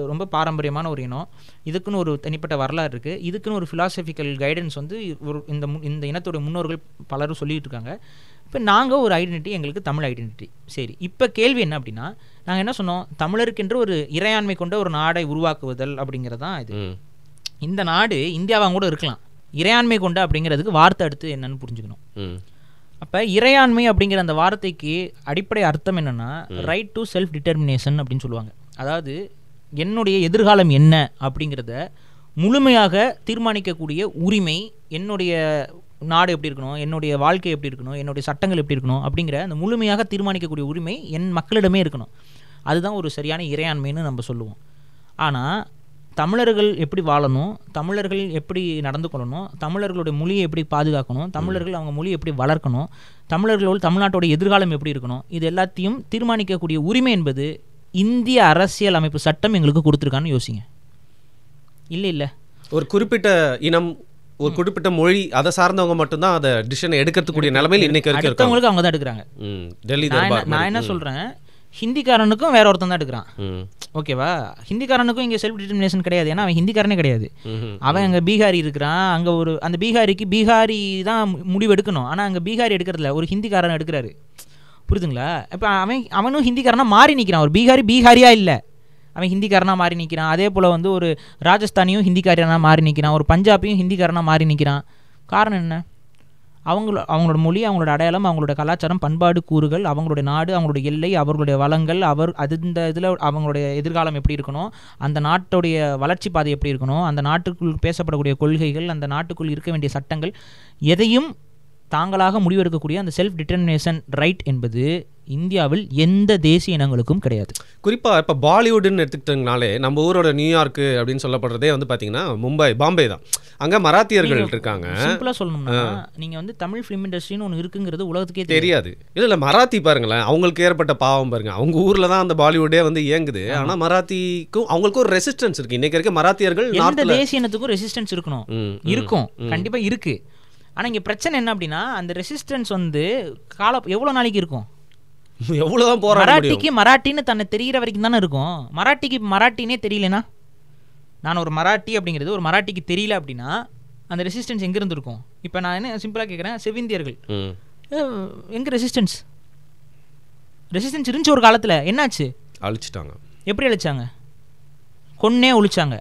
ரொம்ப பாரம்பரியமான ஒரு இனம், இதுக்குன்னு ஒரு தனிப்பட்ட வரலாறு இருக்குது, இதுக்குன்னு ஒரு ஃபிலாசபிக்கல் கைடன்ஸ் வந்து ஒரு இந்த இனத்தோட முன்னோர்கள் பலரும் சொல்லிகிட்டு இருக்காங்க. இப்போ நாங்கள் ஒரு ஐடென்டிட்டி, எங்களுக்கு தமிழ் ஐடென்டிட்டி. சரி, இப்போ கேள்வி என்ன அப்படின்னா, நாங்கள் என்ன சொன்னோம், தமிழருக்கென்று ஒரு இறையாண்மை கொண்ட ஒரு நாடை உருவாக்குவதல் அப்படிங்கிறது தான் இது. இந்த நாடு இந்தியாவாக கூட இருக்கலாம், இறையாண்மை கொண்ட அப்படிங்கிறதுக்கு வார்த்தை அடுத்து என்னன்னு புரிஞ்சுக்கணும். அப்போ இறையாண்மை அப்படிங்கிற அந்த வார்த்தைக்கு அடிப்படை அர்த்தம் என்னென்னா, ரைட் டு செல்ஃப் டிட்டர்மினேஷன் அப்படின்னு சொல்லுவாங்க. அதாவது என்னுடைய எதிர்காலம் என்ன அப்படிங்கிறத முழுமையாக தீர்மானிக்கக்கூடிய உரிமை, என்னுடைய நாடு எப்படி இருக்கணும், என்னுடைய வாழ்க்கை எப்படி இருக்கணும், என்னுடைய சட்டங்கள் எப்படி இருக்கணும் அப்படிங்கிற அந்த முழுமையாக தீர்மானிக்கக்கூடிய உரிமை என் மக்களிடமே இருக்கணும். அதுதான் ஒரு சரியான இறையாண்மைன்னு நம்ம சொல்லுவோம். ஆனால் தமிழர்கள் எப்படி வாழணும், தமிழர்கள் எப்படி நடந்து கொள்ளணும், தமிழர்களுடைய மொழியை எப்படி பாதுகாக்கணும், தமிழர்கள் அவங்க மொழியை எப்படி வளர்க்கணும், தமிழர்களோடு தமிழ்நாட்டோட எதிர்காலம் எப்படி இருக்கணும், இது எல்லாத்தையும் தீர்மானிக்கக்கூடிய உரிமை என்பது இந்திய அரசியல் அமைப்பு சட்டம் எங்களுக்கு கொடுத்துருக்கான்னு யோசிங்க. இல்லை ஒரு குறிப்பிட்ட இனம், ஒரு குறிப்பிட்ட மொழி, அதை சார்ந்தவங்க மட்டும்தான் அதை டிசிஷன் எடுக்கிறதுக்கூடிய நிலைமையில் இன்னைக்கு அடுத்தவங்களுக்கு அவங்க தான் எடுக்கிறாங்க. டெல்லி நான் என்ன சொல்கிறேன், ஹிந்திக்காரனுக்கும் வேற ஒருத்தன் தான் எடுக்கிறான். ஓகேவா? ஹிந்திக்காரனுக்கும் இங்கே செல்ஃப் டிட்டர்மினேஷன் கிடையாது. ஏன்னா அவன் ஹிந்திக்காரனே கிடையாது. அவன் அங்கே பீகாரி இருக்கிறான். அங்கே அந்த பீகாரிக்கு பீகாரி தான் முடிவு எடுக்கணும். ஆனால் அங்கே பீகாரி எடுக்கிறதுல ஒரு ஹிந்திக்காரன் எடுக்கிறாரு. புரியுதுங்களா? இப்போ அவனும் ஹிந்திக்காரனாக மாறி நிற்கிறான். ஒரு பீகாரியா இல்லை, அவன் ஹிந்திக்காரனாக மாறி நிற்கிறான். அதே போல் வந்து ஒரு ராஜஸ்தானியும் ஹிந்திக்காரனாக மாறி நிற்கிறான். ஒரு பஞ்சாபியும் ஹிந்திக்காரனாக மாறி நிற்கிறான். காரணம் என்ன? அவங்களோட மொழி, அவங்களோட அடையாளம், அவங்களோட கலாச்சாரம், பண்பாடு கூறுகள், அவங்களுடைய நாடு, அவங்களுடைய எல்லை, அவர்களுடைய வளங்கள், இந்த இதில் அவங்களுடைய எதிர்காலம் எப்படி இருக்கணும், அந்த நாட்டுடைய வளர்ச்சி பாதை எப்படி இருக்கணும், அந்த நாட்டுக்குள் பேசப்படக்கூடிய கொள்கைகள், அந்த நாட்டுக்குள் இருக்க வேண்டிய சட்டங்கள், எதையும் தாங்களாக முடிவெடுக்கக்கூடிய அந்த செல்ஃப் டிட்டர்மினேஷன் ரைட் என்பது இந்தியாவில் எந்த தேசிய இனங்களுக்கும் கிடையாது. குறிப்பாக இப்போ பாலிவுட்னு எடுத்துக்கிட்டனாலே நம்ம ஊரோட நியூயார்க்கு அப்படின்னு சொல்லப்படுறதே வந்து பார்த்தீங்கன்னா மும்பை, பாம்பே தான். அங்கே மராத்தியர்கள் இருக்காங்க. சிம்பிளாக சொல்லணும்னா நீங்கள் வந்து தமிழ் ஃபிலிம் இண்டஸ்ட்ரின்னு ஒன்று இருக்குங்கிறது உலகத்துக்கே தெரியாது. இல்லை மராத்தி பாருங்களேன், அவங்களுக்கு ஏற்பட்ட பாவம் பாருங்க. அவங்க ஊரில் தான் அந்த பாலிவுட்டே வந்து இயங்குது. ஆனால் மராத்திக்கும் அவங்களுக்கும் ஒரு ரெசிஸ்டன்ஸ் இருக்குது. இன்னைக்கு இருக்க மராத்தியர்கள் எந்த தேசிய இனத்துக்கும் ரெசிஸ்டன்ஸ் இருக்கும், கண்டிப்பாக இருக்குது. ஆனால் இங்கே பிரச்சனை என்ன அப்படின்னா, அந்த ரெசிஸ்டன்ஸ் வந்து எவ்வளோ நாளைக்கு இருக்கும், எவ்வளோதான் போராட முடியும்? மராட்டிக்கு மராட்டின்னு தன்னை தெரிகிற வரைக்கும் தானே இருக்கும். மராட்டிக்கு மராட்டினே தெரியலனா, நான் ஒரு மராட்டி அப்படிங்கிறது ஒரு மராட்டிக்கு தெரியல அப்படின்னா அந்த ரெசிஸ்டன்ஸ் எங்கேருந்து இருக்கும்? இப்போ நான் என்ன சிம்பிளாக கேட்குறேன், செவிந்தியர்கள் எங்கே ரெசிஸ்டன்ஸ் இருந்துச்சு ஒரு காலத்தில், என்னாச்சு? அழிச்சிட்டாங்க. எப்படி அழிச்சாங்க? கொன்னே ஒழிச்சாங்க.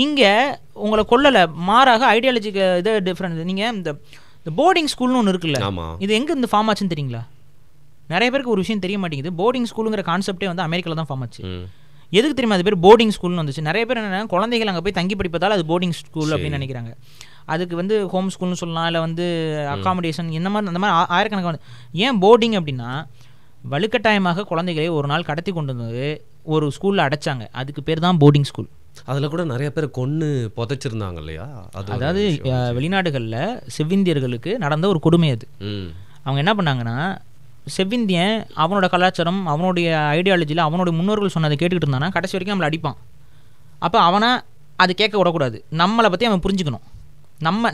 இங்கே உங்களை கொல்லலை, மாறாக ஐடியாலஜிக்கு இது டிஃப்ரெண்ட். நீங்கள் இந்த போர்டிங் ஸ்கூல்னு ஒன்று இருக்குல்ல, இது எங்கே இந்த ஃபார்ம் ஆச்சுன்னு தெரியுங்களா? நிறைய பேருக்கு ஒரு விஷயம் தெரிய மாட்டேங்குது. போர்டிங் ஸ்கூலுங்கிற கான்செப்டே வந்து அமெரிக்காவில் தான் ஃபார்ம் ஆச்சு. எதுக்கு தெரியுமா அது பேர் போர்டிங் ஸ்கூல்னு வந்துச்சு? நிறைய பேர் என்ன, குழந்தைகள் அங்கே போய் தங்கி படிப்பதால் அது போர்டிங் ஸ்கூல் அப்படின்னு நினைக்கிறாங்க. அதுக்கு வந்து ஹோம் ஸ்கூல்னு சொல்லலாம், இல்லை வந்து அகாமடேஷன், இந்த மாதிரி அந்த மாதிரி ஆயிரக்கணக்கான. ஏன் போர்டிங் அப்படின்னா, வலுக்கட்டாயமாக குழந்தைகளை ஒரு நாள் கடத்தி கொண்டு வந்து ஒரு ஸ்கூலில் அடைச்சாங்க. அதுக்கு பேர் தான் போர்டிங் ஸ்கூல். அதில் கூட நிறைய பேர் கொன்று புதைச்சிருந்தாங்க இல்லையா? அதாவது வெளிநாடுகளில் செவ்விந்தியர்களுக்கு நடந்த ஒரு கொடுமை அது. அவங்க என்ன பண்ணாங்கன்னா, செவ்விந்தியன் அவனோட கலாச்சாரம், அவனுடைய ஐடியாலஜியில் அவனுடைய முன்னோர்கள் சொன்னதை கேட்டுக்கிட்டு இருந்தானா கடைசி வரைக்கும் நம்மளை அடிப்பான். அப்போ அவனை அது கேட்க விடக்கூடாது, நம்மளை பற்றி அவன் புரிஞ்சுக்கணும்.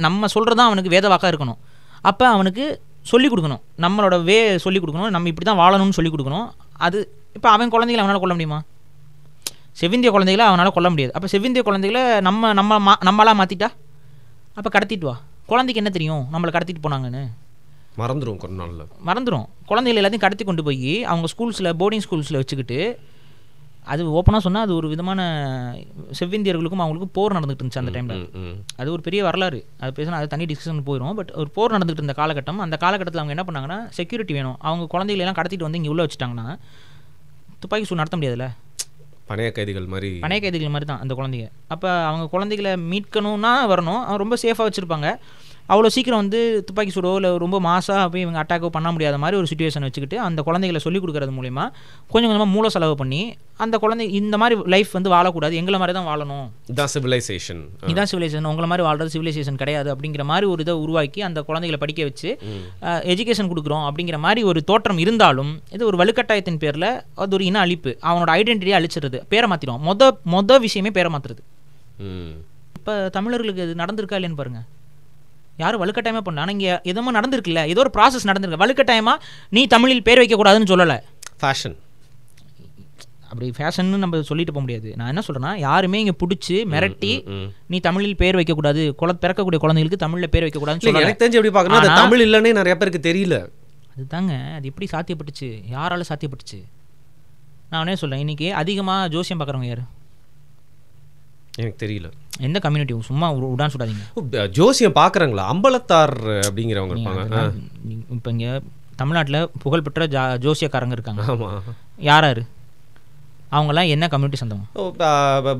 நம்ம சொல்கிறது தான் அவனுக்கு வேத வாக்காக இருக்கணும். அப்போ அவனுக்கு சொல்லிக் கொடுக்கணும், நம்மளோட சொல்லிக் கொடுக்கணும், நம்ம இப்படி தான் வாழணும்னு சொல்லிக் கொடுக்கணும். அது இப்போ அவன் குழந்தைகளை அவனால் கொல்ல முடியுமா? செவ்விந்திய குழந்தைகளை அவனால் கொல்ல முடியாது. அப்போ செவ்விந்திய குழந்தைகளை நம்மளாக மாற்றிட்டா, அப்போ கடத்திட்டு வா. குழந்தைக்கு என்ன தெரியும் நம்மளை கடத்திட்டு போனாங்கன்னு? மறந்துடும், கொஞ்ச நாளில் மறந்துடும். குழந்தைகள் எல்லாத்தையும் கடத்தி கொண்டு போய் அவங்க ஸ்கூல்ஸில், போர்டிங் ஸ்கூல்ஸில் வச்சுக்கிட்டு, அது ஓப்பனாக சொன்னால் அது ஒரு விதமான செவ்விந்தியர்களுக்கும் அவங்களுக்கும் போர் நடந்துகிட்டு இருந்துச்சு அந்த டைமில். அது ஒரு பெரிய வரலாறு, அது பேசினா அது தனி டிஸ்கஷன் போயிடும். பட் ஒரு போர் நடந்துகிட்டு இருந்த காலகட்டம். அந்த காலகட்டத்தில் அவங்க என்ன பண்ணாங்கன்னா, செக்யூரிட்டி வேணும். அவங்க குழந்தைகளெல்லாம் கடத்திட்டு வந்து இங்கே உள்ளே வச்சுட்டாங்கன்னா துப்பாக்கி சூடு நடத்த முடியாதுல்ல. பணைய கைதிகள் மாதிரி தான் அந்த குழந்தைங்க. அப்போ அவங்க குழந்தைகளை மீட்கணும்னா வரணும், அவங்க ரொம்ப சேஃபாக வச்சுருப்பாங்க. அவ்வளோ சீக்கிரம் வந்து துப்பாக்கி சூடோ இல்லை ரொம்ப மாசாக போய் இவங்க அட்டாக்கோ பண்ண முடியாத மாதிரி ஒரு சுச்சுவேஷன் வச்சுக்கிட்டு அந்த குழந்தைகளை சொல்லிக் கொடுக்கறது மூலிமா கொஞ்சம் கொஞ்சமாக மூல செலவு பண்ணி அந்த குழந்தை இந்த மாதிரி லைஃப் வந்து வாழக்கூடாது, எங்களை மாதிரி தான் வாழணும், இதான் சிவிலைசேஷன், உங்களை மாதிரி வாழ்றது சிவிலைசேஷன் கிடையாது அப்படிங்கிற மாதிரி ஒரு இதை உருவாக்கி அந்த குழந்தைகளை படிக்க வச்சு எஜுகேஷன் கொடுக்குறோம் அப்படிங்கிற மாதிரி ஒரு தோற்றம் இருந்தாலும், இது ஒரு வலுக்கட்டாயத்தின் பேரில் அது ஒரு இன அழிப்பு, அவனோட ஐடென்டிட்டியை அழிச்சிடுறது, பேரை மாற்றிடும். மொதல் விஷயமே பேரை மாற்றுறது. இப்போ தமிழர்களுக்கு இது நடந்திருக்கா இல்லைன்னு பாருங்கள். யாரும் வலுக்கட்டாயமாக பண்ணல, ஆனால் இங்கே எதுவுமே நடந்திருக்குல்ல, ஏதோ ஒரு ப்ராசஸ் நடந்திருக்கு. வலுக்கட்டாயமாக நீ தமிழில் பேர் வைக்கக்கூடாதுன்னு சொல்லலை, ஃபேஷன் அப்படி ஃபேஷன்னு நம்ம சொல்லிட்டு போக முடியாது. நான் என்ன சொல்கிறேன்னா, யாருமே இங்கே பிடிச்சி மிரட்டி நீ தமிழில் பேர் வைக்கக்கூடாது, பிறக்கக்கூடிய குழந்தைகளுக்கு தமிழில் பேர் வைக்கக்கூடாதுன்னு சொல்லி எனக்கு தெரிஞ்சு எப்படி பார்க்கணும். தமிழ் இல்லைன்னே நிறைய பேருக்கு தெரியல. அதுதாங்க, அது எப்படி சாத்தியப்பட்டுச்சு, யாரால சாத்தியப்பட்டுச்சு? நான் சொல்கிறேன், இன்றைக்கி அதிகமாக ஜோசியம் பார்க்குறவங்க யார்? எனக்கு தெரியல. எந்த கம்யூனிட்டி? சும்மா உடான் சுடாதீங்க. ஜோசியம் பார்க்குறாங்களா? அம்பலத்தார் அப்படிங்கிறவங்க இருப்பாங்க. இப்போ இங்கே தமிழ்நாட்டில் புகழ்பெற்ற ஜோசியக்காரங்க இருக்காங்க. ஆமாம். யார் அவங்களாம் என்ன கம்யூனிட்டி சொந்தம்?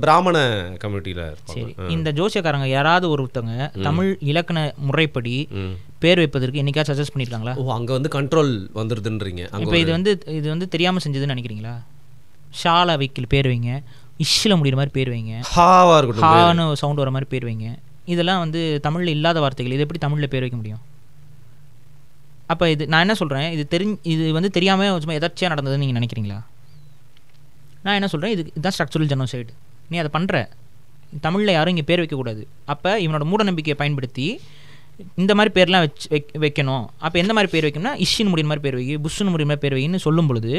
பிராமண கம்யூனிட்டியில். சரி, இந்த ஜோசியக்காரங்க யாராவது ஒருத்தவங்க தமிழ் இலக்கண முறைப்படி பேர் வைப்பதற்கு என்னைக்காச்சும் சஜஸ்ட் பண்ணியிருக்காங்களா? அங்கே வந்து கண்ட்ரோல் வந்துடுதுன்றீங்க. இப்போ இது வந்து தெரியாமல் செஞ்சதுன்னு நினைக்கிறீங்களா? ஷாலா வைக்கல் பேர் வைங்க, இஷ்ஷில் முடிகிற மாதிரி பேர் வைங்க, ஹான்னு சவுண்ட் வர மாதிரி பேர் வைங்க. இதெல்லாம் வந்து தமிழில் இல்லாத வார்த்தைகள், இது எப்படி தமிழில் பேர் வைக்க முடியும்? அப்போ இது நான் என்ன சொல்கிறேன், இது வந்து தெரியாமல் சும்மா எதாச்சியாக நடந்ததுன்னு நீங்கள் நினைக்கிறீங்களா? நான் என்ன சொல்கிறேன், இதுதான் ஸ்ட்ரக்சரல் ஜெனோசைடு. நீ அதை பண்ணுற, தமிழில் யாரும் இங்கே பேர் வைக்கக்கூடாது. அப்போ இவனோட மூட நம்பிக்கையை பயன்படுத்தி இந்த மாதிரி பேர்லாம் வைக்கணும். அப்போ எந்த மாதிரி பேர் வைக்கணும்னா, இஷ்ஷின்னு முடிகிற மாதிரி பேர் வை, புஷ்ஷுன்னு முடிகிற மாதிரி பேர் வைன்னு சொல்லும் பொழுது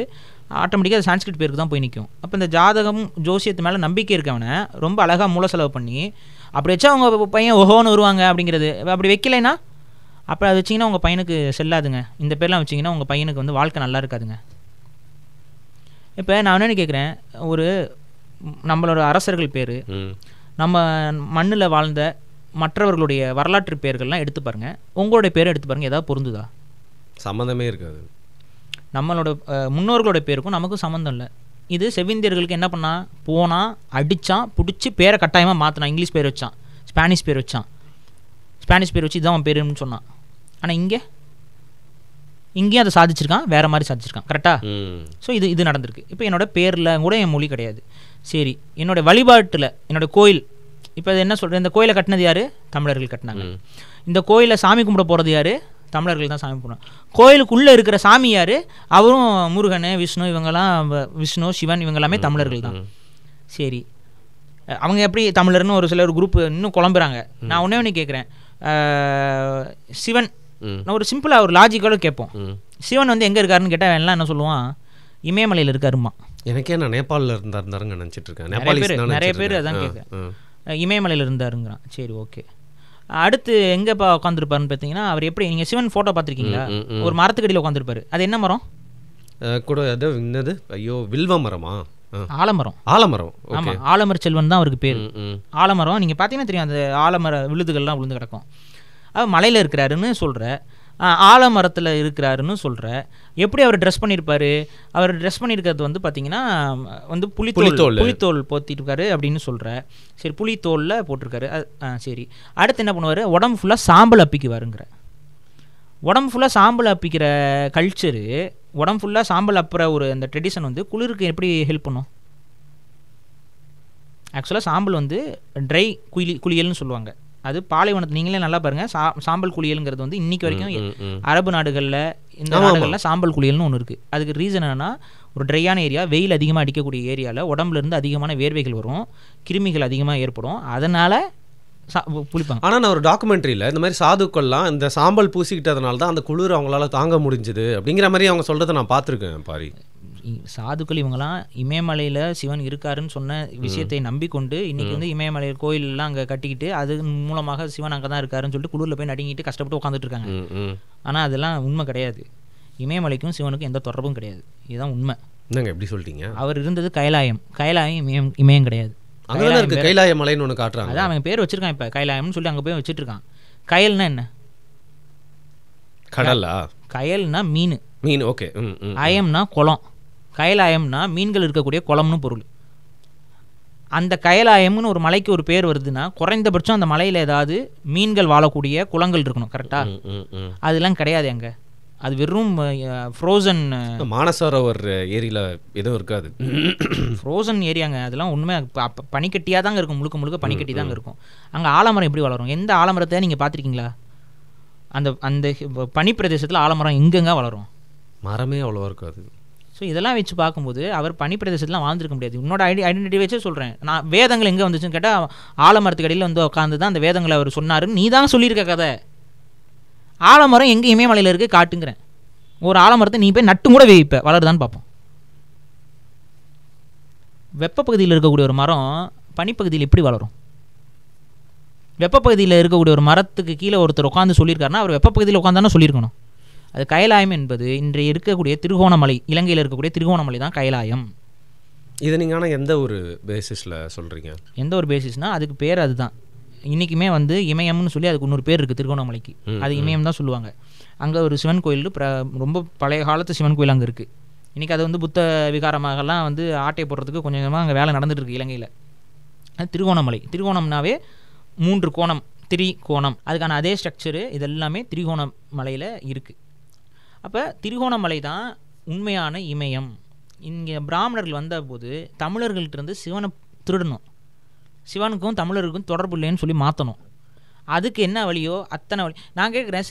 ஆட்டோமேட்டிக்காக அது சான்ஸ்கிரிட் பேருக்கு தான் போய் நிற்கும். அப்போ இந்த ஜாதகம் ஜோசியத்து மேலே நம்பிக்கை இருக்கவனை ரொம்ப அழகாக மூல செலவு பண்ணி அப்படி வச்சா அவங்க பையன் ஓஹோன்னு வருவாங்க அப்படிங்கிறது. அப்படி வைக்கலைன்னா, அப்போ அதை வச்சிங்கன்னா உங்கள் பையனுக்கு செல்லாதுங்க. இந்த பேர்லாம் வச்சிங்கன்னா உங்கள் பையனுக்கு வந்து வாழ்க்கை நல்லா இருக்காதுங்க. இப்போ நான் என்னென்னு கேட்குறேன், ஒரு நம்மளோட அரசர்கள் பேர், நம்ம மண்ணில் வாழ்ந்த மற்றவர்களுடைய வரலாற்று பேர்கள்லாம் எடுத்து பாருங்கள், உங்களுடைய பேரை எடுத்து பாருங்கள், ஏதாவது பொருந்துதா? சம்மந்தமே இருக்காது. நம்மளோட முன்னோர்களோட பேருக்கும் நமக்கும் சம்மந்தம் இல்லை. இது செவ்விந்தியர்களுக்கு என்ன பண்ணால், போனால் அடித்தான், பிடிச்சி பேரை கட்டாயமாக மாற்றினான். இங்கிலீஷ் பேர் வச்சான், ஸ்பானிஷ் பேர் வச்சான், ஸ்பானிஷ் பேர் வச்சு இதுதான் அவன் பேருன்னு சொன்னான். ஆனால் இங்கேயும் அதை சாதிச்சிருக்கான், வேறு மாதிரி சாதிச்சிருக்கான். கரெக்டாக? ஸோ இது நடந்திருக்கு. இப்போ என்னோடய பேரில் கூட என் மொழி கிடையாது. சரி, என்னோடய வழிபாட்டில் என்னோடய கோயில், இப்போ அது என்ன சொல்கிறேன், இந்த கோயிலை கட்டினது யார்? தமிழர்கள் கட்டினாங்க. இந்த கோயிலை சாமி கும்பிட போகிறது யார்? தமிழர்கள் தான் சாமி கும்பிடுவோம். கோயிலுக்குள்ளே இருக்கிற சாமி யார்? அவரும் முருகன், விஷ்ணு, இவங்கெல்லாம் விஷ்ணு, சிவன், இவங்கெல்லாமே தமிழர்கள் தான். சரி, அவங்க எப்படி தமிழர்னு ஒரு சில ஒரு குரூப் இன்னும் குழம்புறாங்க. நான் ஒன்றே கேட்குறேன், சிவன், நான் ஒரு சிம்பிளாக ஒரு லாஜிக்கோட கேட்போம், சிவன் வந்து எங்கே இருக்காருன்னு கேட்டால் எல்லாம் என்ன சொல்லுவான்? இமயமலையில் இருக்காருமா. எனக்கே நான் நேபாளில் இருந்தாருங்க நினச்சிட்டு இருக்கேன். நிறைய பேர் அதான் கேட்குறேன், இமயமலையில் இருந்தாருங்கிறான். சரி, ஓகே. அடுத்து எங்கேப்பா உட்காந்துருப்பாருன்னு பார்த்தீங்கன்னா, அவர் எப்படி, நீங்கள் சிவன் ஃபோட்டோ பார்த்துருக்கீங்களா? ஒரு மரத்துக்கடியில் உட்காந்துருப்பாரு. அது என்ன மரம் கூட? அது என்னது? ஐயோ, வில்வ மரமா? ஆலமரம். ஆலமரம். ஆமாம், ஆலமர செல்வன் தான் அவருக்கு பேர். ஆலமரம் நீங்கள் பார்த்தீங்கன்னா தெரியும், அந்த ஆலமர விழுதுகள்லாம் விழுந்து கிடக்கும். அவர் மலையில் இருக்கிறாருன்னு சொல்கிற, ஆலமரத்தில் இருக்கிறாருன்னு சொல்கிற. எப்படி அவர் ட்ரெஸ் பண்ணியிருப்பார்? அவர் ட்ரெஸ் பண்ணியிருக்கிறது வந்து பார்த்தீங்கன்னா வந்து புலித்தோல் போத்திருக்காரு அப்படின்னு சொல்கிற. சரி, புலித்தோலில் போட்டிருக்காரு. சரி, அடுத்து என்ன பண்ணுவார்? உடம்பு ஃபுல்லாக சாம்பல் அப்பிக்குவாருங்கிற. உடம்பு ஃபுல்லாக சாம்பல் அப்பிக்கிற கல்ச்சரு, உடம்பு ஃபுல்லாக சாம்பல் அப்புற ஒரு அந்த ட்ரெடிஷன் வந்து குளிருக்கு எப்படி ஹெல்ப் பண்ணும்? ஆக்சுவலாக சாம்பல் வந்து ட்ரை குளியல்னு சொல்லுவாங்க. அது பாலைவனத்தில் நீங்களே நல்லா பாருங்கள், சாம்பல் குளியலுங்கிறது வந்து இன்றைக்கி வரைக்கும் அரபு நாடுகளில் இந்த நாடுகளில் சாம்பல் குளியல்னு ஒன்று இருக்குது. அதுக்கு ரீசன் என்னென்னா, ஒரு ட்ரையான ஏரியா, வெயில் அதிகமாக அடிக்கக்கூடிய ஏரியாவில் உடம்புலேருந்து அதிகமான வேர்வைகள் வரும், கிருமிகள் அதிகமாக ஏற்படும், அதனால் புளிப்பாங்க. ஆனால் நான் ஒரு டாக்குமெண்ட்ரியில் இந்த மாதிரி சாதுக்கள்லாம் இந்த சாம்பல் பூசிக்கிட்டதுனால தான் அந்த குளிர் அவங்களால தாங்க முடிஞ்சுது அப்படிங்கிற மாதிரி அவங்க சொல்கிறத நான் பார்த்துருக்கேன். பாரி சாதுக்கள் இவங்கெல்லாம் இமயமலையில் சிவன் இருக்காருன்னு சொன்ன விஷயத்தை நம்பிக்கொண்டு இன்றைக்கி வந்து இமயமலை கோயிலெலாம் அங்கே கட்டிக்கிட்டு அது மூலமாக சிவன் அங்கே தான் இருக்காருன்னு சொல்லிட்டு குளிரில் போய் நடுங்கிட்டு கஷ்டப்பட்டு உட்காந்துட்டு இருக்காங்க. ஆனால் அதெல்லாம் உண்மை கிடையாது. இமயமலைக்கும் சிவனுக்கும் எந்த தொடர்பும் கிடையாது. இதுதான் உண்மை. என்னங்க எப்படி சொல்லிட்டீங்க? அவர் இருந்தது கைலாயம். இமயம் கிடையாது. அங்கே இருக்கு கைலாய மலைன்னு ஒன்று காட்டுறாங்க. அதான் அவன் பேர் வச்சிருக்கான் இப்போ, கைலாயம்னு சொல்லி அங்கே போய் வச்சுட்டு இருக்கான். கயல்னா என்ன? கடலா? கயல்னா மீன். ஓகே. அயம்னா குளம். கயலாயம்னா மீன்கள் இருக்கக்கூடிய குளம்னு பொருள். அந்த கயலாயம்னு ஒரு மலைக்கு ஒரு பேர் வருதுன்னா குறைந்தபட்சம் அந்த மலையில் ஏதாவது மீன்கள் வாழக்கூடிய குளங்கள் இருக்கணும். கரெக்டாக? அதெல்லாம் கிடையாது. அங்கே அது வெறும் ஃப்ரோசன். மானசரோவர் ஏரியில் எதுவும் இருக்காது, ஃப்ரோசன் ஏரியாங்க. அதெல்லாம் உண்மை பனிக்கட்டியாக தாங்க இருக்கும், முழுக்க முழுக்க பனிக்கட்டி தாங்க இருக்கும். அங்கே ஆலமரம் எப்படி வளரும்? எந்த ஆலமரத்தை நீங்கள் பார்த்துருக்கீங்களா? அந்த அந்த பனிப்பிரதேசத்தில் ஆலமரம் எங்கெங்க வளரும்? மரமே அவ்வளோவா இருக்காது. ஸோ இதெல்லாம் வச்சு பார்க்கும்போது அவர் பனிப்பிரதேசத்துலாம் வாழ்ந்துருக்க முடியாது. உன்னோட ஐடென்டிட்டி வச்சே சொல்கிறேன் நான். வேதங்கள் எங்கே வந்துச்சுன்னு கேட்டால் ஆலமரத்துக்கு அடியில் வந்து உட்காந்து தான் அந்த வேதங்களை அவர் சொன்னாருன்னு நீ தான் சொல்லியிருக்க கதை. ஆலமரம் எங்கே இமயமலையில் இருக்குது காட்டுங்கிறேன். ஒரு ஆலமரத்தை நீ போய் நட்டு கூட வைப்ப, வளருதான்னு பார்ப்போம். வெப்பப்பகுதியில் இருக்கக்கூடிய ஒரு மரம் பனிப்பகுதியில் எப்படி வளரும்? வெப்பப்பகுதியில் இருக்கக்கூடிய ஒரு மரத்துக்கு கீழே ஒருத்தர் உட்காந்து சொல்லியிருக்காருன்னா அவர் வெப்பப்பகுதியில் உட்காந்தானே சொல்லியிருக்கணும். அது கைலாயம் என்பது இன்றைய இருக்கக்கூடிய திருகோணமலை, இலங்கையில் இருக்கக்கூடிய திருகோணமலை தான் கைலாயம். இதை நீங்கள் ஆனால் எந்த ஒரு பேசிஸில் சொல்கிறீங்க? எந்த ஒரு பேசிஸ்னால் அதுக்கு பேர் அதுதான். இன்றைக்குமே வந்து இமயம்னு சொல்லி அதுக்கு இன்னொரு பேர் இருக்குது திருகோணமலைக்கு. அது இமயம் தான் சொல்லுவாங்க. அங்கே ஒரு சிவன் கோயில், ரொம்ப பழைய காலத்து சிவன் கோயில் அங்கே இருக்குது. இன்றைக்கி அது வந்து புத்த விகாரமாகலாம் வந்து ஆட்டை போடுறதுக்கு கொஞ்சம் கொஞ்சமாக அங்கே வேலை நடந்துட்டு இருக்குது இலங்கையில். அது திருகோணமலை. திருகோணம்னாவே 3 கோணம், திரிகோணம். அதுக்கான அதே ஸ்ட்ரக்சரு இதெல்லாமே திருகோணமலையில் இருக்குது. அப்போ திருகோணமலை தான் உண்மையான இமயம். இங்கே பிராமணர்கள் வந்தபோது தமிழர்கள்ட்டிருந்து சிவனை திருடணும், சிவனுக்கும் தமிழருக்கும் தொடர்பு இல்லைன்னு சொல்லி மாற்றணும். அதுக்கு என்ன வழியோ அத்தனை வழி. நான் கேட்குறேன்,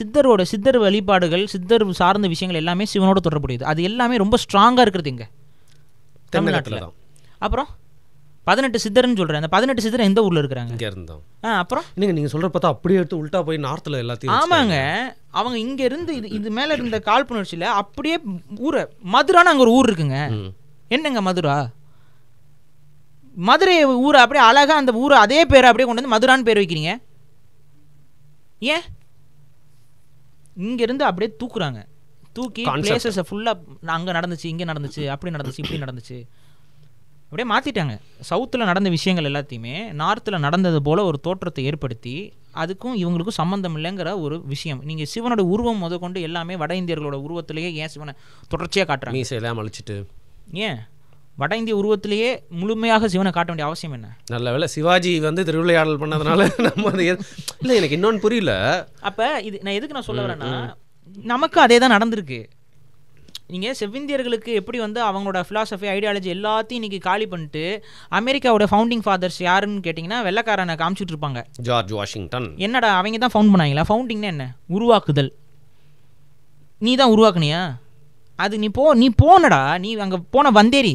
சித்தர் வழிபாடுகள், சித்தர் சார்ந்த விஷயங்கள் எல்லாமே சிவனோட தொடர்புடையது. அது எல்லாமே ரொம்ப ஸ்ட்ராங்காக இருக்கிறது இங்கே தமிழ்நாட்டில். அப்புறம் 18 சித்தர்னு சொல்கிறேன். அந்த 18 சித்தர் எந்த ஊரில் இருக்கிறாங்க? இங்கே இருந்தோம். அப்புறம் நீங்கள் சொல்கிற பார்த்தா அப்படியே எடுத்து உல்ட்டா போய் நார்த்தில் எல்லாத்தையும். ஆமாங்க, அவங்க இங்கே இருந்து இது மேலே இருந்த காழ்ப்புணர்ச்சியில் அப்படியே ஊரை மதுரான்னு அங்கே ஒரு ஊர் இருக்குங்க. என்னங்க மதுரா? மதுரை ஊரை அப்படியே அழகாக அந்த ஊரை அதே பேரை அப்படியே கொண்டு வந்து மதுரான்னு பேர் வைக்கிறீங்க ஏன்? இங்கேருந்து அப்படியே தூக்குறாங்க, தூக்கி பிளேசஸை ஃபுல்லாக அங்கே நடந்துச்சு, இங்கே நடந்துச்சு, அப்படி நடந்துச்சு, இப்படி நடந்துச்சு, அப்படியே மாற்றிட்டாங்க. சவுத்தில் நடந்த விஷயங்கள் எல்லாத்தையுமே நார்த்தில் நடந்தது போல் ஒரு தோற்றத்தை ஏற்படுத்தி அதுக்கும் இவங்களுக்கும் சம்மந்தம் இல்லைங்கிற ஒரு விஷயம். நீங்கள் சிவனோட உருவம் முதற்கொண்டு எல்லாமே வட இந்தியர்களோட உருவத்திலேயே ஏன் சிவனை தொடர்ச்சியாக காட்டுறாங்க? மீசையெல்லாம் அழிச்சிட்டு ஏன் வட இந்திய உருவத்திலேயே முழுமையாக சிவனை காட்ட வேண்டிய அவசியம் என்ன? நல்ல வேலை சிவாஜி வந்து திருவிளையாடல் பண்ணதுனால நம்ம அது இல்லை. எனக்கு இன்னொன்று புரியல. அப்போ இது நான் எதுக்கு நான் சொல்ல வரேன்னா, நமக்கு அதே தான் நடந்திருக்கு. நீங்கள் செவ்விந்தியர்களுக்கு எப்படி வந்து அவங்களோட ஃபிலாசபி, ஐடியாலஜி எல்லாத்தையும் இன்றைக்கி காலி பண்ணிட்டு அமெரிக்காவோட ஃபவுண்டிங் ஃபாதர்ஸ் யாருன்னு கேட்டிங்கன்னா வெள்ளைக்காரனை காமிச்சிட்டு இருப்பாங்க. George Washington. என்னடா அவங்க தான் ஃபவுண்ட் பண்ணாங்களா? ஃபவுண்டிங்னா என்ன? உருவாக்குதல். நீ தான் உருவாக்குனியா? அது நீ போனடா, நீ அங்கே போன வந்தேரி.